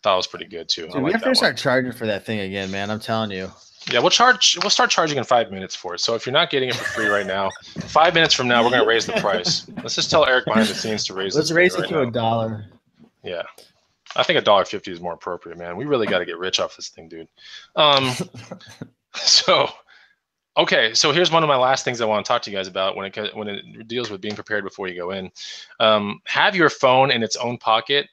thought it was pretty good too. Dude, we have to start charging for that thing again, man. I'm telling you. Yeah, we'll start charging in 5 minutes for it. So if you're not getting it for free right now, 5 minutes from now we're gonna raise the price. Let's just tell Eric behind the scenes to raise. Let's raise it to $1. Yeah. I think $1.50 is more appropriate, man. We really got to get rich off this thing, dude. Okay, so here's one of my last things I want to talk to you guys about when it deals with being prepared before you go in. Have your phone in its own pocket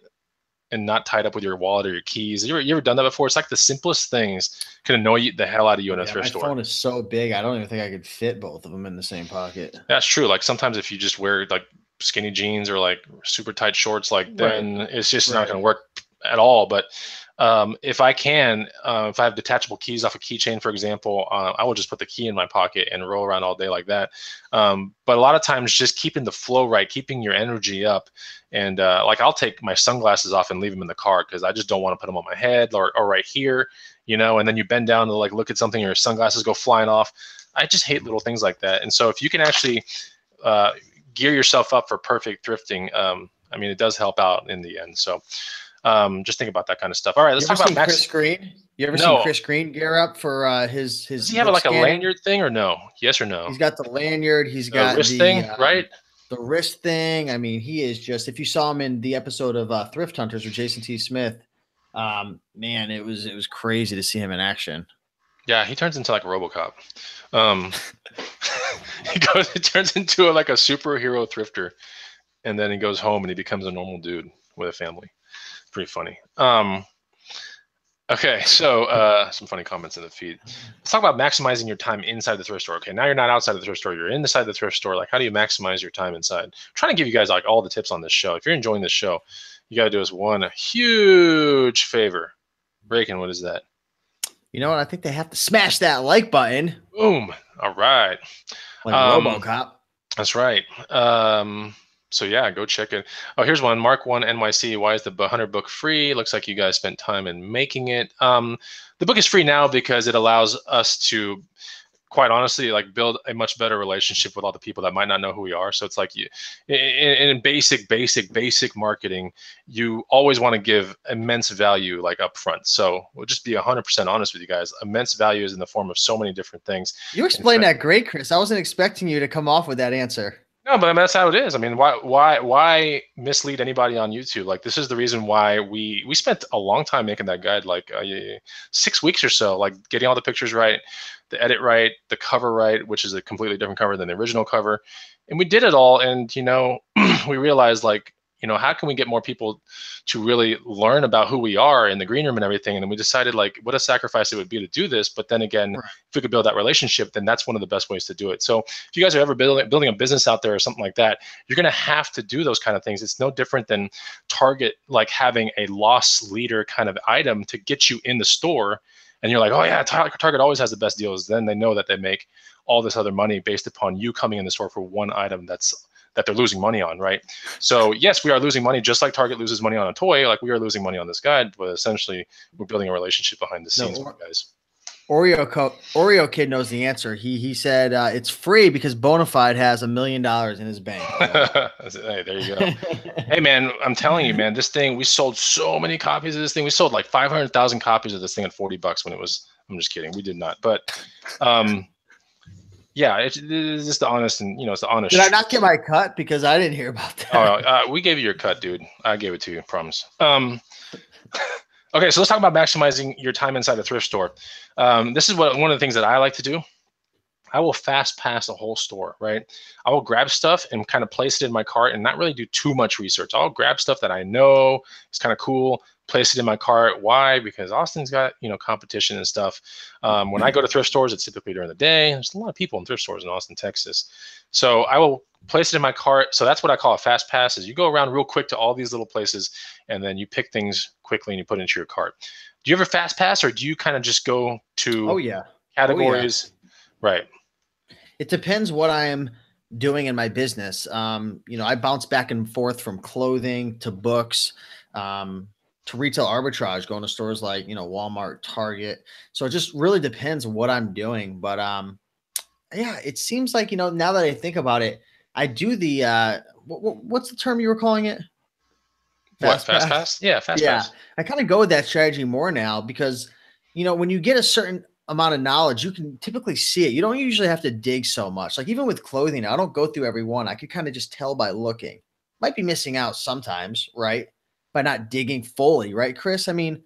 and not tied up with your wallet or your keys. You ever done that before? It's like the simplest things can annoy the hell out of you in a thrift store. My phone is so big, I don't even think I could fit both of them in the same pocket. That's true. Like sometimes if you just wear like skinny jeans or like super tight shorts, like then it's just not going to work at all. But if I have detachable keys off a keychain, for example, I will just put the key in my pocket and roll around all day like that. But a lot of times just keeping the flow right, keeping your energy up. And like I'll take my sunglasses off and leave them in the car because I just don't want to put them on my head or right here, you know, and then you bend down to like look at something and your sunglasses go flying off. I just hate little things like that. And so if you can actually gear yourself up for perfect thrifting, I mean, it does help out in the end. So just think about that kind of stuff. All right, let's talk about Chris Green. You ever seen Chris Green gear up for his? Does he have like a lanyard thing or no? Yes or no? He's got the lanyard. He's got the wrist thing, right? The wrist thing. I mean, he is just. If you saw him in the episode of Thrift Hunters with Jason T. Smith, man, it was crazy to see him in action. Yeah, he turns into like a RoboCop. He turns into like a superhero thrifter, and then he goes home and he becomes a normal dude with a family. Pretty funny. Okay, so some funny comments in the feed. Let's talk about maximizing your time inside the thrift store. Okay, now you're not outside of the thrift store, you're inside the thrift store. Like, how do you maximize your time inside? I'm trying to give you guys like all the tips on this show. If you're enjoying this show, you got to do us one huge favor. Raken, what is that? You know what? I think they have to smash that like button. Boom. All right. Like RoboCop. That's right. So yeah, go check it. Oh, here's one. Mark 1 NYC. Why is the Hunter book free? Looks like you guys spent time in making it. The book is free now because it allows us to, quite honestly, like build a much better relationship with all the people that might not know who we are. So it's like in basic marketing, you always want to give immense value like up front. So we'll just be 100% honest with you guys. Immense value is in the form of so many different things. You explained that great, Chris. I wasn't expecting you to come off with that answer. No, but that's how it is. I mean, why mislead anybody on YouTube? Like, this is the reason why we spent a long time making that guide, like 6 weeks or so, like getting all the pictures right, the edit right, the cover right, which is a completely different cover than the original cover. And we did it all. And, you know, we realized like, how can we get more people to really learn about who we are in the green room and everything? And then we decided, like, what a sacrifice it would be to do this. But then again, Right. if we could build that relationship, then that's one of the best ways to do it. So if you guys are ever building a business out there or something like that, you're going to have to do those kind of things. It's no different than Target, like having a loss leader kind of item to get you in the store. And you're like, oh yeah, Target always has the best deals. Then they know that they make all this other money based upon you coming in the store for one item that they're losing money on, right? So yes, we are losing money, just like Target loses money on a toy. Like, we are losing money on this guide, but essentially we're building a relationship behind the scenes with you guys. Oreo Kid knows the answer. He said it's free because Bonafide has $1 million in his bank. Hey, there you go. Hey man, I'm telling you, man, this thing, we sold so many copies of this thing. We sold like 500,000 copies of this thing at $40 when it was. I'm just kidding, we did not. But yeah, it's just the honest, and it's the honest. Did I not get my cut because I didn't hear about that? Oh, we gave you your cut, dude. I gave it to you, promise. Okay, so let's talk about maximizing your time inside the thrift store. This is one of the things that I like to do. I will fast pass a whole store, right? I will grab stuff and kind of place it in my cart and not really do too much research. I'll grab stuff that I know is kind of cool, place it in my cart. Why? Because Austin's got, competition and stuff. When I go to thrift stores, it's typically during the day. There's a lot of people in thrift stores in Austin, Texas. So I will place it in my cart. So that's what I call a fast pass, is you go around real quick to all these little places and then you pick things quickly and you put it into your cart. Do you ever fast pass, or do you kind of just go to categories? Right. It depends what I am doing in my business. I bounce back and forth from clothing to books, to retail arbitrage, going to stores like, Walmart, Target. So it just really depends what I'm doing. But yeah, it seems like, now that I think about it, I do the, what's the term you were calling it? Fast pass? Yeah, fast pass. I kind of go with that strategy more now because, when you get a certain amount of knowledge, you can typically see it. You don't usually have to dig so much. Like even with clothing, I don't go through every one. I could kind of just tell by looking. Might be missing out sometimes, right? By not digging fully, right, Chris? I mean,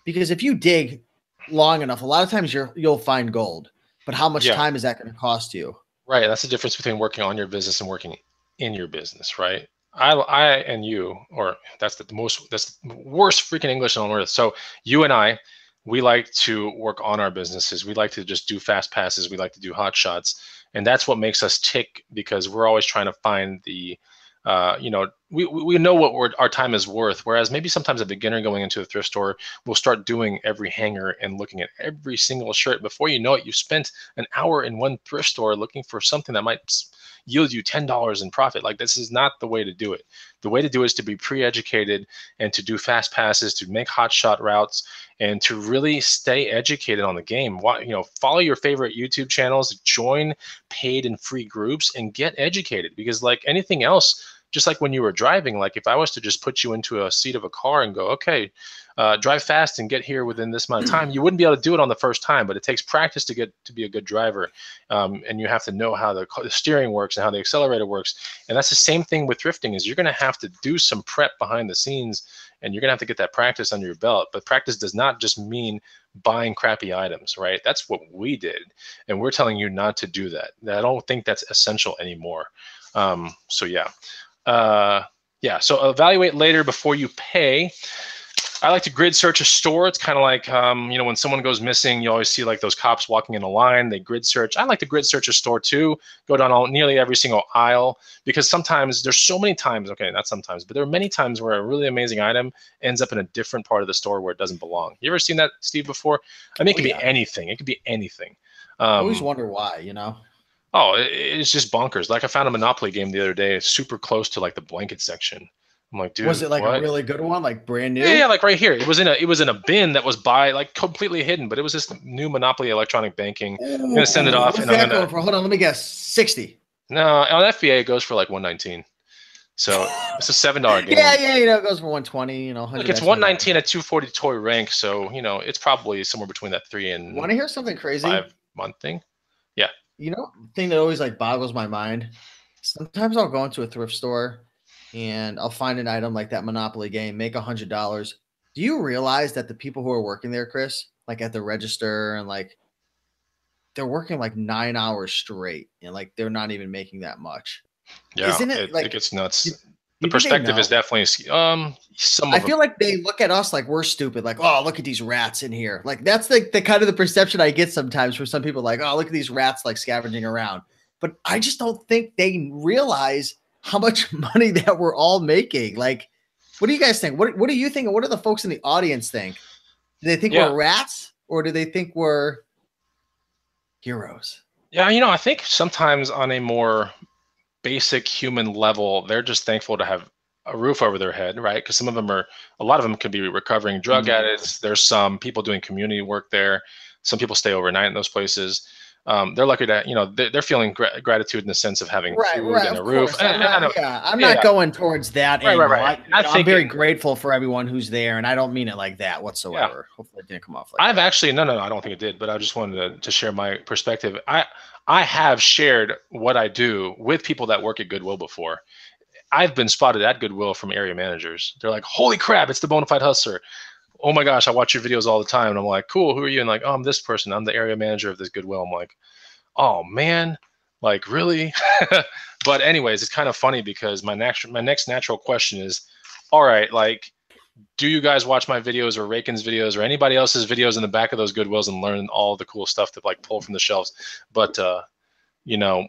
because if you dig long enough, a lot of times you'll find gold. But how much time is that going to cost you? Right. That's the difference between working on your business and working in your business, right? I and you, or that's the worst freaking English on earth. So you and I, we like to work on our businesses. We like to just do fast passes. We like to do hot shots. And that's what makes us tick, because we're always trying to find the, we know what our time is worth. Whereas maybe sometimes a beginner going into a thrift store will start doing every hanger and looking at every single shirt. Before you know it, you spent an hour in one thrift store looking for something that might yield you $10 in profit. Like, this is not the way to do it. The way to do it is to be pre-educated and to do fast passes, to make hot shot routes, and to really stay educated on the game. Follow your favorite YouTube channels, join paid and free groups, and get educated. Because like anything else, just like when you were driving, like if I was to just put you into a seat of a car and go, okay, drive fast and get here within this amount of time, you wouldn't be able to do it on the first time. But it takes practice to get to be a good driver, and you have to know how the steering works and how the accelerator works. And that's the same thing with thrifting. Is you're going to have to do some prep behind the scenes, and you're going to have to get that practice under your belt. But practice does not just mean buying crappy items, right? That's what we did, and we're telling you not to do that. I don't think that's essential anymore. So yeah. So evaluate later before you pay. I like to grid search a store. It's kind of like, when someone goes missing, you always see like those cops walking in a line, they grid search. I like to grid search a store too, go down nearly every single aisle, because sometimes there's so many times, okay, not sometimes, but there are many times where a really amazing item ends up in a different part of the store where it doesn't belong. You ever seen that, Steve, before? I mean, it could be anything. It could be anything. I always wonder why, Oh, it's just bonkers. Like I found a Monopoly game the other day, super close to like the blanket section. I'm like, dude, was it like what? a really good one, like brand new? Yeah, like right here. It was in a bin that was like completely hidden, but it was this new Monopoly electronic banking. I'm gonna send it off. What's that going for? Hold on, let me guess. 60. No, on FBA it goes for like 119. So it's a $7 game. Yeah, it goes for 120. Like it's 119 at 240 toy rank. So it's probably somewhere between that 3 and. Want to hear something crazy? 5-month thing. Yeah. Thing that always like boggles my mind. Sometimes I'll go into a thrift store and I'll find an item like that Monopoly game, make $100. Do you realize that the people who are working there, Chris, like at the register, and like they're working like 9 hours straight, and like they're not even making that much? Yeah, Isn't it like it gets nuts? The Do they perspective is know? definitely some I of them. feel like they look at us like we're stupid. Like, oh, look at these rats in here. Like that's the kind of the perception I get sometimes from some people. Like, oh, look at these rats like scavenging around. But I just don't think they realize how much money that we're all making. Like, what do you guys think? What do you think? And what do the folks in the audience think? Do they think Yeah. we're rats or do they think we're heroes? Yeah, you know, I think sometimes on a more basic human level, they're just thankful to have a roof over their head, right? Because a lot of them could be recovering drug addicts. There's some people doing community work there. Some people stay overnight in those places. They're lucky that, you know, they're feeling gratitude in the sense of having Right, food right. and a Of roof. course. And I know, I'm yeah, not yeah, going towards that right, right, angle. right. I I'm think, very grateful for everyone who's there, and I don't mean it like that yeah, whatsoever. Hopefully, it didn't come off like I've that. actually, no, I don't think it did, but I just wanted to share my perspective. I have shared what I do with people that work at Goodwill before. I've been spotted at Goodwill from area managers. They're like, "Holy crap, it's the Bonafide Hustler! Oh my gosh, I watch your videos all the time." And I'm like, "Cool, who are you?" And like, "Oh, I'm this person. I'm the area manager of this Goodwill." I'm like, "Oh man, like really?" But anyways, it's kind of funny because my next natural question is, all right, like, do you guys watch my videos or Raken's videos or anybody else's videos in the back of those Goodwills and learn all the cool stuff to like pull from the shelves? But you know,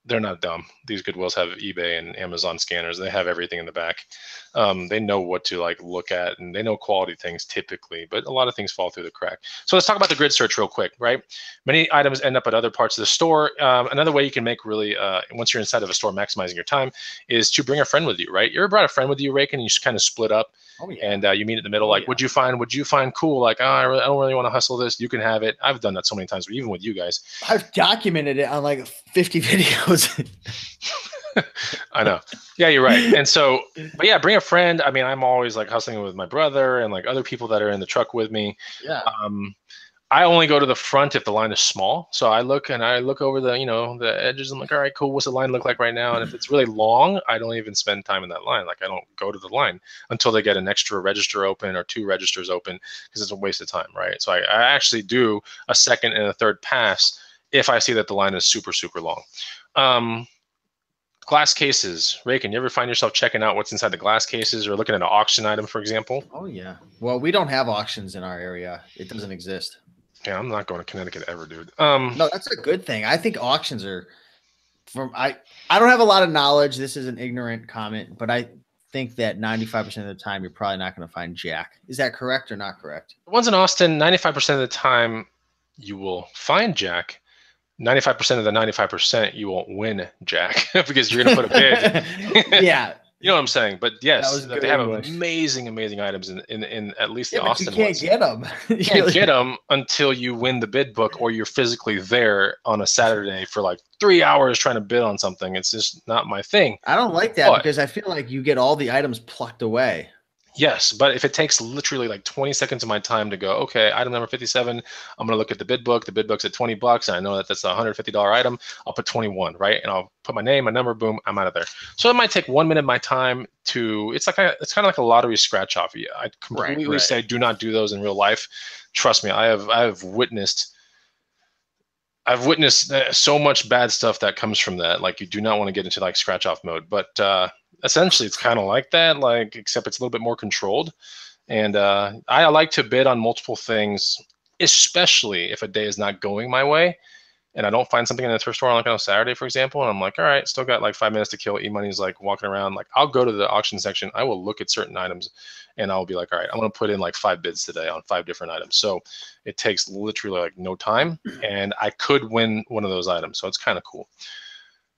they're not dumb. These Goodwills have eBay and Amazon scanners. They have everything in the back. They know what to like look at, and they know quality things typically, but a lot of things fall through the crack. So let's talk about the grid search real quick, right? Many items end up at other parts of the store. Another way you can make really, once you're inside of a store, maximizing your time is to bring a friend with you, right? You ever brought a friend with you, Rake, and you just kind of split up? Oh yeah. And you meet in the middle, Oh like, yeah. would you find cool? Like, oh, I don't really want to hustle this. You can have it. I've done that so many times, but even with you guys, I've documented it on like 50 videos. I know. Yeah, you're right. And so, but yeah, bring a friend. I mean, I'm always like hustling with my brother and like other people that are in the truck with me. Yeah. I only go to the front if the line is small. So I look over the, you know, the edges. I'm like, all right, cool. What's the line look like right now? And if it's really long, I don't even spend time in that line. Like I don't go to the line until they get an extra register open or two registers open because it's a waste of time, right? So I actually do a second and a third pass if I see that the line is super, super long. Glass cases. Ray, can you ever find yourself checking out what's inside the glass cases or looking at an auction item, for example? Oh yeah. Well, we don't have auctions in our area. It doesn't exist. Yeah, I'm not going to Connecticut ever, dude. No, that's a good thing. I think auctions are I don't have a lot of knowledge. This is an ignorant comment, but I think that 95% of the time you're probably not going to find jack. Is that correct or not correct? The ones in Austin, 95% of the time you will find jack. 95% of the 95% you won't win jack because you're going to put a bid. Yeah. You know what I'm saying? But yes, That they have English. amazing items in at least the Yeah, but Austin you can't ones. get them. You can't get them until you win the bid book or you're physically there on a Saturday for like 3 hours trying to bid on something. It's just not my thing. I don't like that But because I feel like you get all the items plucked away. yes, but if it takes literally like 20 seconds of my time to go, okay, item number 57, I'm going to look at the bid book. The bid book's at $20, and I know that that's a $150 item. I'll put 21, right? And I'll put my name, my number, boom, I'm out of there. So it might take 1 minute of my time to, it's kind of like a lottery scratch off. I completely say do not do those in real life. Trust me, I've witnessed so much bad stuff that comes from that. Like you do not want to get into like scratch off mode, but essentially it's kind of like that, like except it's a little bit more controlled. And I like to bid on multiple things, especially if a day is not going my way and I don't find something in the thrift store like on a Saturday, for example, and I'm like, all right, still got like 5 minutes to kill. E-money's like walking around. Like I'll go to the auction section. I will look at certain items and I'll be like, all right, I'm going to put in like 5 bids today on 5 different items. So it takes literally like no time and I could win one of those items. So it's kind of cool.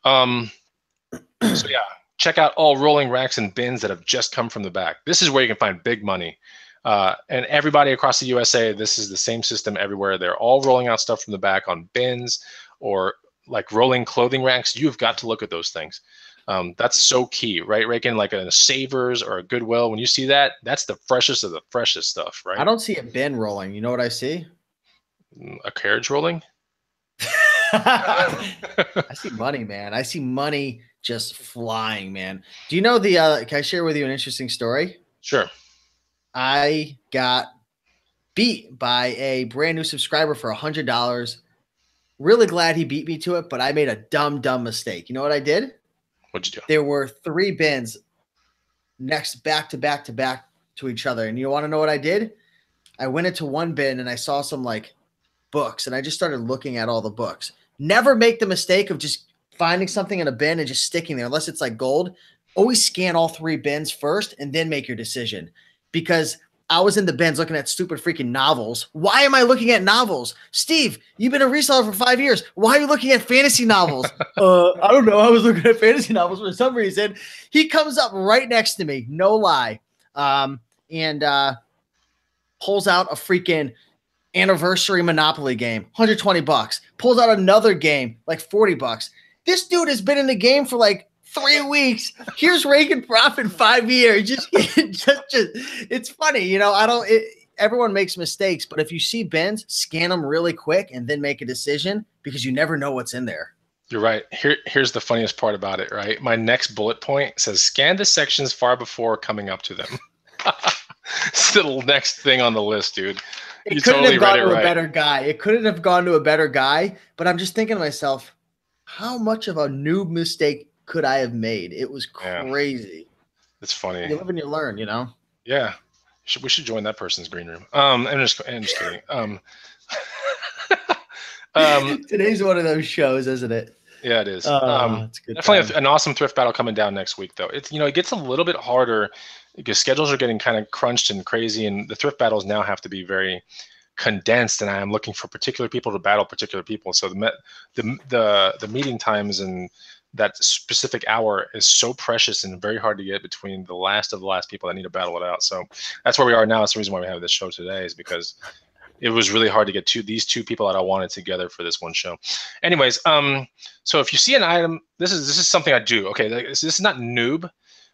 So yeah, check out all rolling racks and bins that have just come from the back. This is where you can find big money. And everybody across the USA, this is the same system everywhere. They're all rolling out stuff from the back on bins or like rolling clothing racks. You've got to look at those things. That's so key, right? Raking like a Savers or a Goodwill. When you see that, that's the freshest of the freshest stuff, right? I don't see a bin rolling. You know what I see? A carriage rolling. I see money, man. I see money just flying, man. Do you know the can I share with you an interesting story? Sure. I got beat by a brand new subscriber for $100. Really glad he beat me to it, but I made a dumb mistake. You know what I did? What'd you do? There were 3 bins next back to back to back to each other. And you want to know what I did? I went into one bin and I saw some like books and I just started looking at all the books. Never make the mistake of just finding something in a bin and just sticking there unless it's like gold. Always scan all 3 bins first and then make your decision, because I was in the bins looking at stupid freaking novels. Why am I looking at novels? Steve, you've been a reseller for 5 years. Why are you looking at fantasy novels? I don't know. I was looking at fantasy novels for some reason. He comes up right next to me, no lie, and pulls out a freaking anniversary Monopoly game, $120. Pulls out another game, like $40. This dude has been in the game for like 3 weeks. Here's raking profit 5 years. Just, it's funny, you know. Everyone makes mistakes, but if you see bins, scan them really quick and then make a decision, because you never know what's in there. You're right. Here's the funniest part about it, right? My next bullet point says scan the sections far before coming up to them. It's the next thing on the list, dude. It couldn't have gone to a better guy. It couldn't have gone to a better guy, but I'm just thinking to myself, how much of a noob mistake could I have made? It was crazy. It's funny. You live and you learn, you know? Yeah. We should join that person's green room. I'm just kidding. Today's one of those shows, isn't it? Yeah, it is. It's good. Definitely an awesome thrift battle coming down next week, though. It's, you know, it gets a little bit harder because schedules are getting kind of crunched and crazy, and the thrift battles now have to be very condensed, and I am looking for particular people to battle particular people. So the meeting times and that specific hour is so precious and very hard to get between the last of the last people that need to battle it out. So that's where we are now. That's the reason why we have this show today, is because it was really hard to get these two people that I wanted together for this one show. Anyways, so if you see an item, this is something I do. Okay, this is not noob,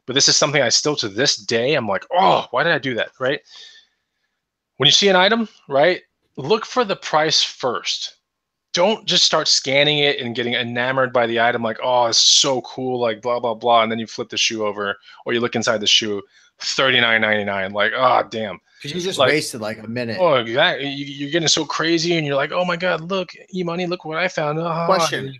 but this is something I still to this day, I'm like, oh, why did I do that, right? When you see an item, right, look for the price first. Don't just start scanning it and getting enamored by the item like, oh, it's so cool, like blah, blah, blah. And then you flip the shoe over or you look inside the shoe, $39.99. Like, oh, damn. Because you just wasted like a minute. Oh, exactly. You're getting so crazy and you're like, oh my God, look, E-Money, look what I found. Oh. Question.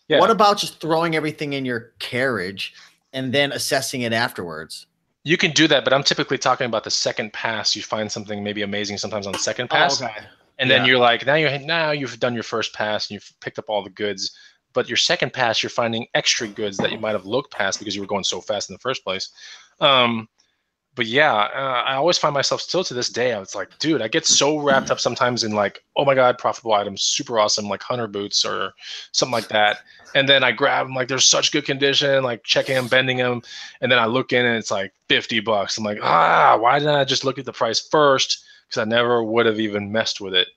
Yeah. What about just throwing everything in your carriage and then assessing it afterwards? You can do that, but I'm typically talking about the second pass. You find something maybe amazing sometimes on the second pass. Oh, okay. And then you're like, now you've done your first pass and you've picked up all the goods, but your second pass, you're finding extra goods that you might have looked past because you were going so fast in the first place. But yeah, I always find myself still to this day, I was like, dude, I get so wrapped up sometimes in like, oh my God, profitable items, super awesome, like hunter boots or something like that. And then I grab them, like they're such good condition, like checking them, bending them. And then I look in and it's like $50. I'm like, why didn't I just look at the price first? Because I never would have even messed with it,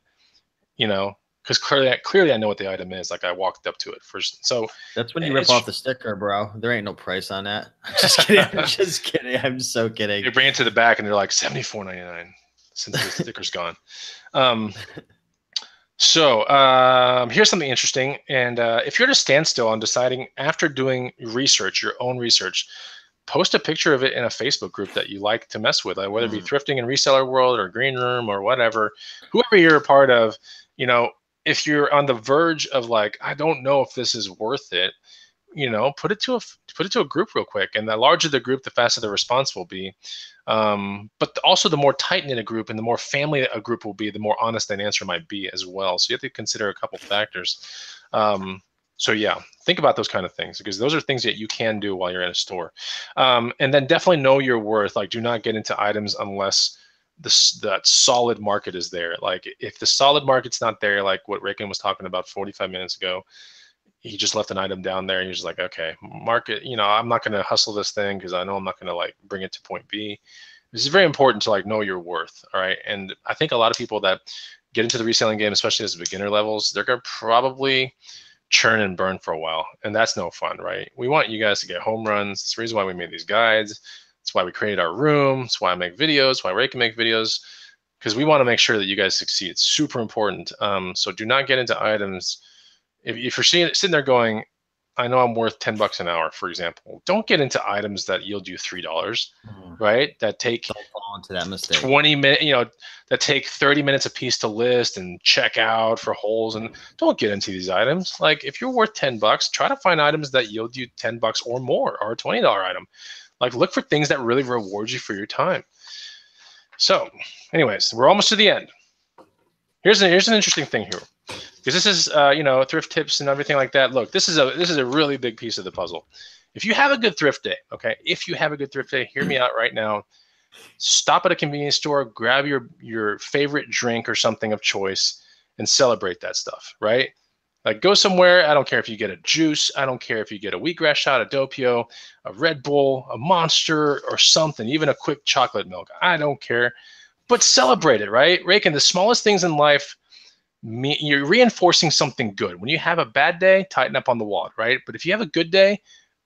you know, because clearly I know what the item is. Like I walked up to it first. So that's when you rip off the sticker, bro. There ain't no price on that. I'm just kidding. I'm just kidding. I'm so kidding. You bring it to the back and they're like $74.99 since the sticker's gone. So here's something interesting. And if you're at a standstill on deciding after doing research, your own research, post a picture of it in a Facebook group that you like to mess with, whether it be Thrifting and Reseller World or Green Room or whatever, whoever you're a part of. You know, if you're on the verge of like, I don't know if this is worth it, you know, put it to a group real quick. And the larger the group, the faster the response will be. But also the more tight-knit a group and the more family a group will be, the more honest that answer might be as well. So you have to consider a couple factors. So yeah, think about those kind of things because those are things that you can do while you're in a store. And then definitely know your worth. Like do not get into items unless that solid market is there. Like if the solid market's not there, like what Rickon was talking about 45 minutes ago, he just left an item down there and he's like, okay, market, you know, I'm not going to hustle this thing because I know I'm not going to like bring it to point B. This is very important to like know your worth. All right. And I think a lot of people that get into the reselling game, especially as beginner levels, they're going to probably churn and burn for a while. And that's no fun, right? We want you guys to get home runs. That's the reason why we made these guides. That's why we created our room. That's why I make videos, why Ray can make videos, because we want to make sure that you guys succeed. It's super important. So do not get into items. If you're sitting there going, I know I'm worth $10 an hour, for example. Don't get into items that yield you $3, Mm. right? That take Don't fall into that mistake. 20 minutes, that take 30 minutes a piece to list and check out for holes. And don't get into these items. Like if you're worth $10, try to find items that yield you $10 or more, or a $20 item. Like look for things that really reward you for your time. So anyways, we're almost to the end. Here's an interesting thing here, because this is thrift tips and everything like that. Look, this is a really big piece of the puzzle. If you have a good thrift day, okay, hear me out right now. Stop at a convenience store, grab your favorite drink or something of choice, and celebrate that stuff, right? Like go somewhere. I don't care if you get a juice. I don't care if you get a wheatgrass shot, a Doppio, a Red Bull, a Monster, or something, even a quick chocolate milk. I don't care. But celebrate it, right? Raking, the smallest things in life, you're reinforcing something good. When you have a bad day, tighten up on the wallet, right? But if you have a good day,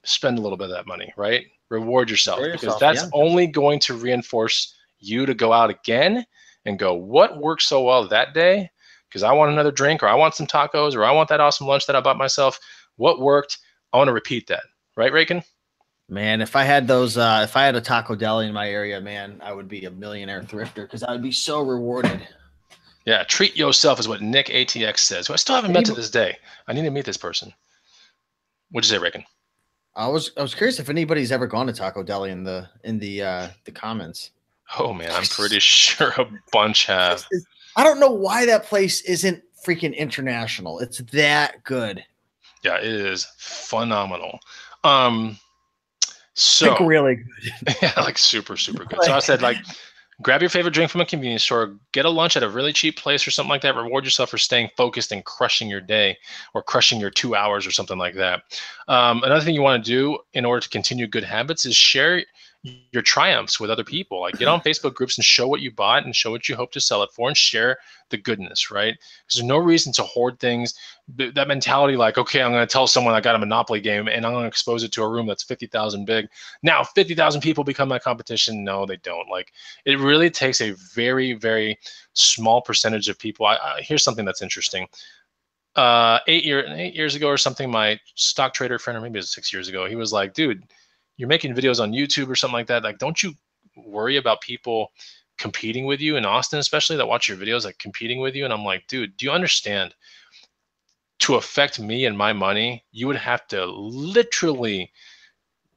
spend a little bit of that money, right? Reward yourself, because that's only going to reinforce you to go out again and go, what worked so well that day? Because I want another drink, or I want some tacos, or I want that awesome lunch that I bought myself. What worked? I want to repeat that, right, Rakin? Man, if I had those, if I had a Taco Deli in my area, man, I would be a millionaire thrifter because I would be so rewarded. Yeah, treat yourself is what Nick ATX says, who I still haven't met to this day. I need to meet this person. What'd you say, Rakin? I was curious if anybody's ever gone to Taco Deli in the comments. Oh man, I'm pretty sure a bunch have. I don't know why that place isn't freaking international. It's that good. Yeah, it is phenomenal. So like really good. Yeah, like super good. So I said, like, grab your favorite drink from a convenience store, get a lunch at a really cheap place or something like that. Reward yourself for staying focused and crushing your day, or crushing your 2 hours or something like that. Another thing you want to do in order to continue good habits is share your triumphs with other people. Like get on Facebook groups and show what you bought and show what you hope to sell it for, and share the goodness, right? Because there's no reason to hoard things. That mentality, like, okay, I'm going to tell someone I got a Monopoly game and I'm going to expose it to a room that's 50,000 big. Now 50,000 people become my competition. No, they don't. Like it really takes a very, very small percentage of people. Here's something that's interesting. 8 years ago or something, my stock trader friend, or maybe it was 6 years ago, he was like, dude, you're making videos on YouTube or something like that. Like, don't you worry about people competing with you in Austin, especially that watch your videos, like competing with you? And I'm like, dude, do you understand? To affect me and my money, you would have to literally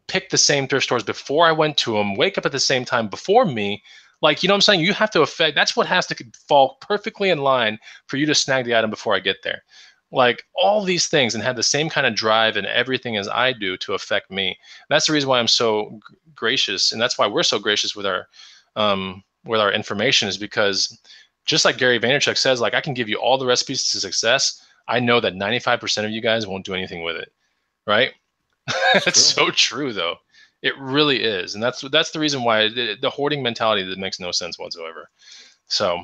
pick the same thrift stores before I went to them, wake up at the same time before me. Like, you know what I'm saying? You have to affect, that's what has to fall perfectly in line for you to snag the item before I get there. Like all these things, and have the same kind of drive and everything as I do to affect me. That's the reason why I'm so gracious, and that's why we're so gracious with our information, is because just like Gary Vaynerchuk says, like, I can give you all the recipes to success. I know that 95% of you guys won't do anything with it, right? That's so true, though. It really is, and that's the reason why the hoarding mentality, that makes no sense whatsoever. So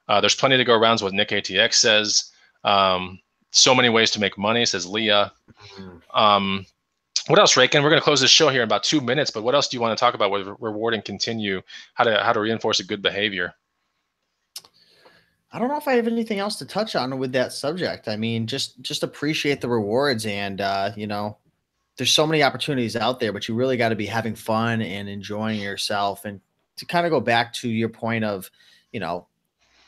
there's plenty to go around, is what Nick ATX says. So many ways to make money, says Leah. What else, Rakin? We're going to close this show here in about 2 minutes, but what else do you want to talk about with reward and continue, how to reinforce a good behavior? I don't know if I have anything else to touch on with that subject. I mean, just appreciate the rewards, and there's so many opportunities out there, but you really got to be having fun and enjoying yourself. And to kind of go back to your point of,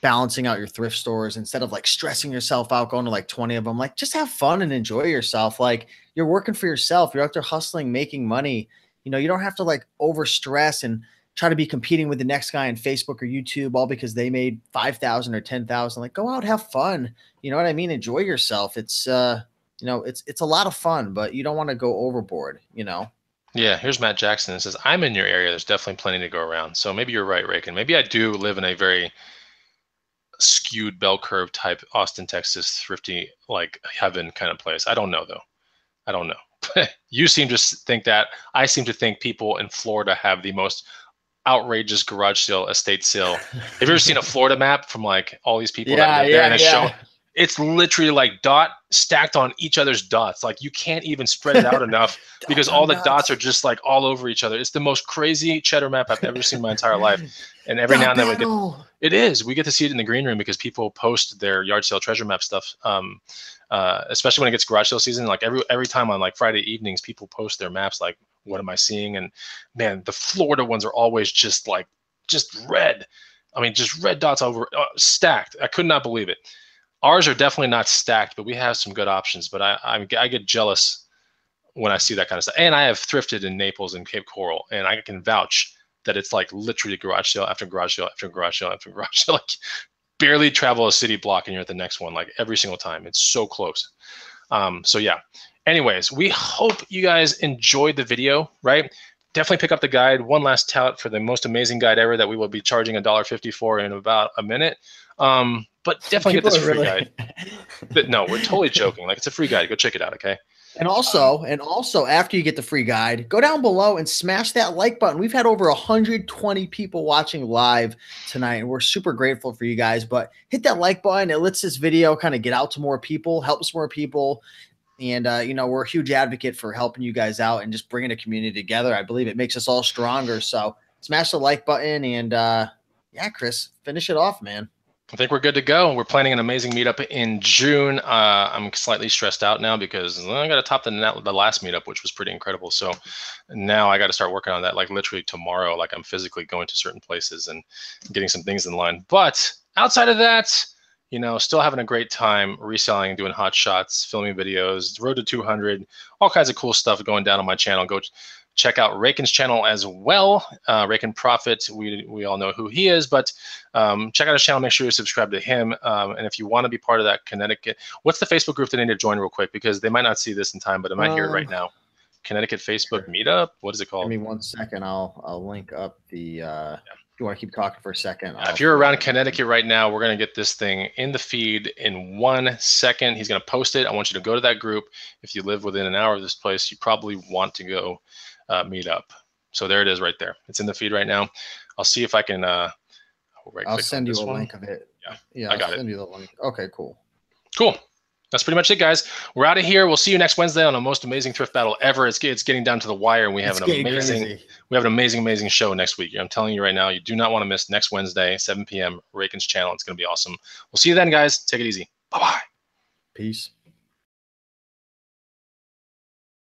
balancing out your thrift stores, instead of like stressing yourself out, going to like 20 of them, like just have fun and enjoy yourself. Like you're working for yourself. You're out there hustling, making money. You don't have to like over stress and try to be competing with the next guy on Facebook or YouTube, all because they made 5,000 or 10,000. Like go out, have fun. You know what I mean? Enjoy yourself. It's, it's a lot of fun, but you don't want to go overboard, Yeah, here's Matt Jackson. It says, I'm in your area. There's definitely plenty to go around. So maybe you're right, Rakin. Maybe I do live in a very skewed bell curve type Austin, Texas, thrifty, like heaven kind of place. I don't know, though. I don't know. You seem to think that. I seem to think people in Florida have the most outrageous garage sale, estate sale. Have you ever seen a Florida map from like all these people that live there, and it's It's literally like dot stacked on each other's dots. Like you can't even spread it out enough because all the dots are just like all over each other. It's the most crazy cheddar map I've ever seen in my entire life. And every now and then we get to see it in the green room because people post their yard sale treasure map stuff. Especially when it gets garage sale season, like every time on like Friday evenings, people post their maps like, what am I seeing? And man, the Florida ones are always just red. I mean, just red dots over stacked. I could not believe it. Ours are definitely not stacked, but we have some good options. But I get jealous when I see that kind of stuff. And I have thrifted in Naples and Cape Coral, and I can vouch that it's like literally garage sale after garage sale after garage sale after garage sale. Like barely travel a city block and you're at the next one, like every single time. It's so close. So yeah. Anyways, we hope you guys enjoyed the video, right? Definitely pick up the guide. One last tout for the most amazing guide ever that we will be charging $1.50 for in about a minute. But definitely get this free guide. But no, we're totally joking. Like, it's a free guide. Go check it out, okay? And also, after you get the free guide, go down below and smash that like button. We've had over 120 people watching live tonight, and we're super grateful for you guys. But hit that like button. It lets this video kind of get out to more people, helps more people. And, you know, we're a huge advocate for helping you guys out and just bringing a community together. I believe it makes us all stronger. So smash the like button and, yeah, Chris, finish it off, man. I think we're good to go. We're planning an amazing meetup in June. I'm slightly stressed out now because I got to top the last meetup, which was pretty incredible. So now I got to start working on that, like literally tomorrow. Like I'm physically going to certain places and getting some things in line. But outside of that, you know, still having a great time reselling, doing hot shots, filming videos, road to 200, all kinds of cool stuff going down on my channel. Go check out Raken's channel as well. Raken Profit, we all know who he is, but check out his channel. Make sure you subscribe to him. And if you want to be part of that Connecticut, what's the Facebook group that they need to join real quick? Because they might not see this in time, but I might hear it right now. Connecticut Facebook Meetup. What is it called? Give me 1 second. I'll link up the. If you want to keep talking for a second. If you're around Connecticut right now, we're going to get this thing in the feed in 1 second. He's going to post it. I want you to go to that group. If you live within an hour of this place, you probably want to go meet up. So there it is right there. It's in the feed right now. I'll see if I can. I'll send you a link of it. Yeah, I got it. Send you the link. Okay, cool. Cool. That's pretty much it, guys. We're out of here. We'll see you next Wednesday on the most amazing thrift battle ever. It's getting down to the wire, and we have an amazing show next week. I'm telling you right now, you do not want to miss next Wednesday, 7 p.m. Raken's channel. It's going to be awesome. We'll see you then, guys. Take it easy. Bye-bye. Peace.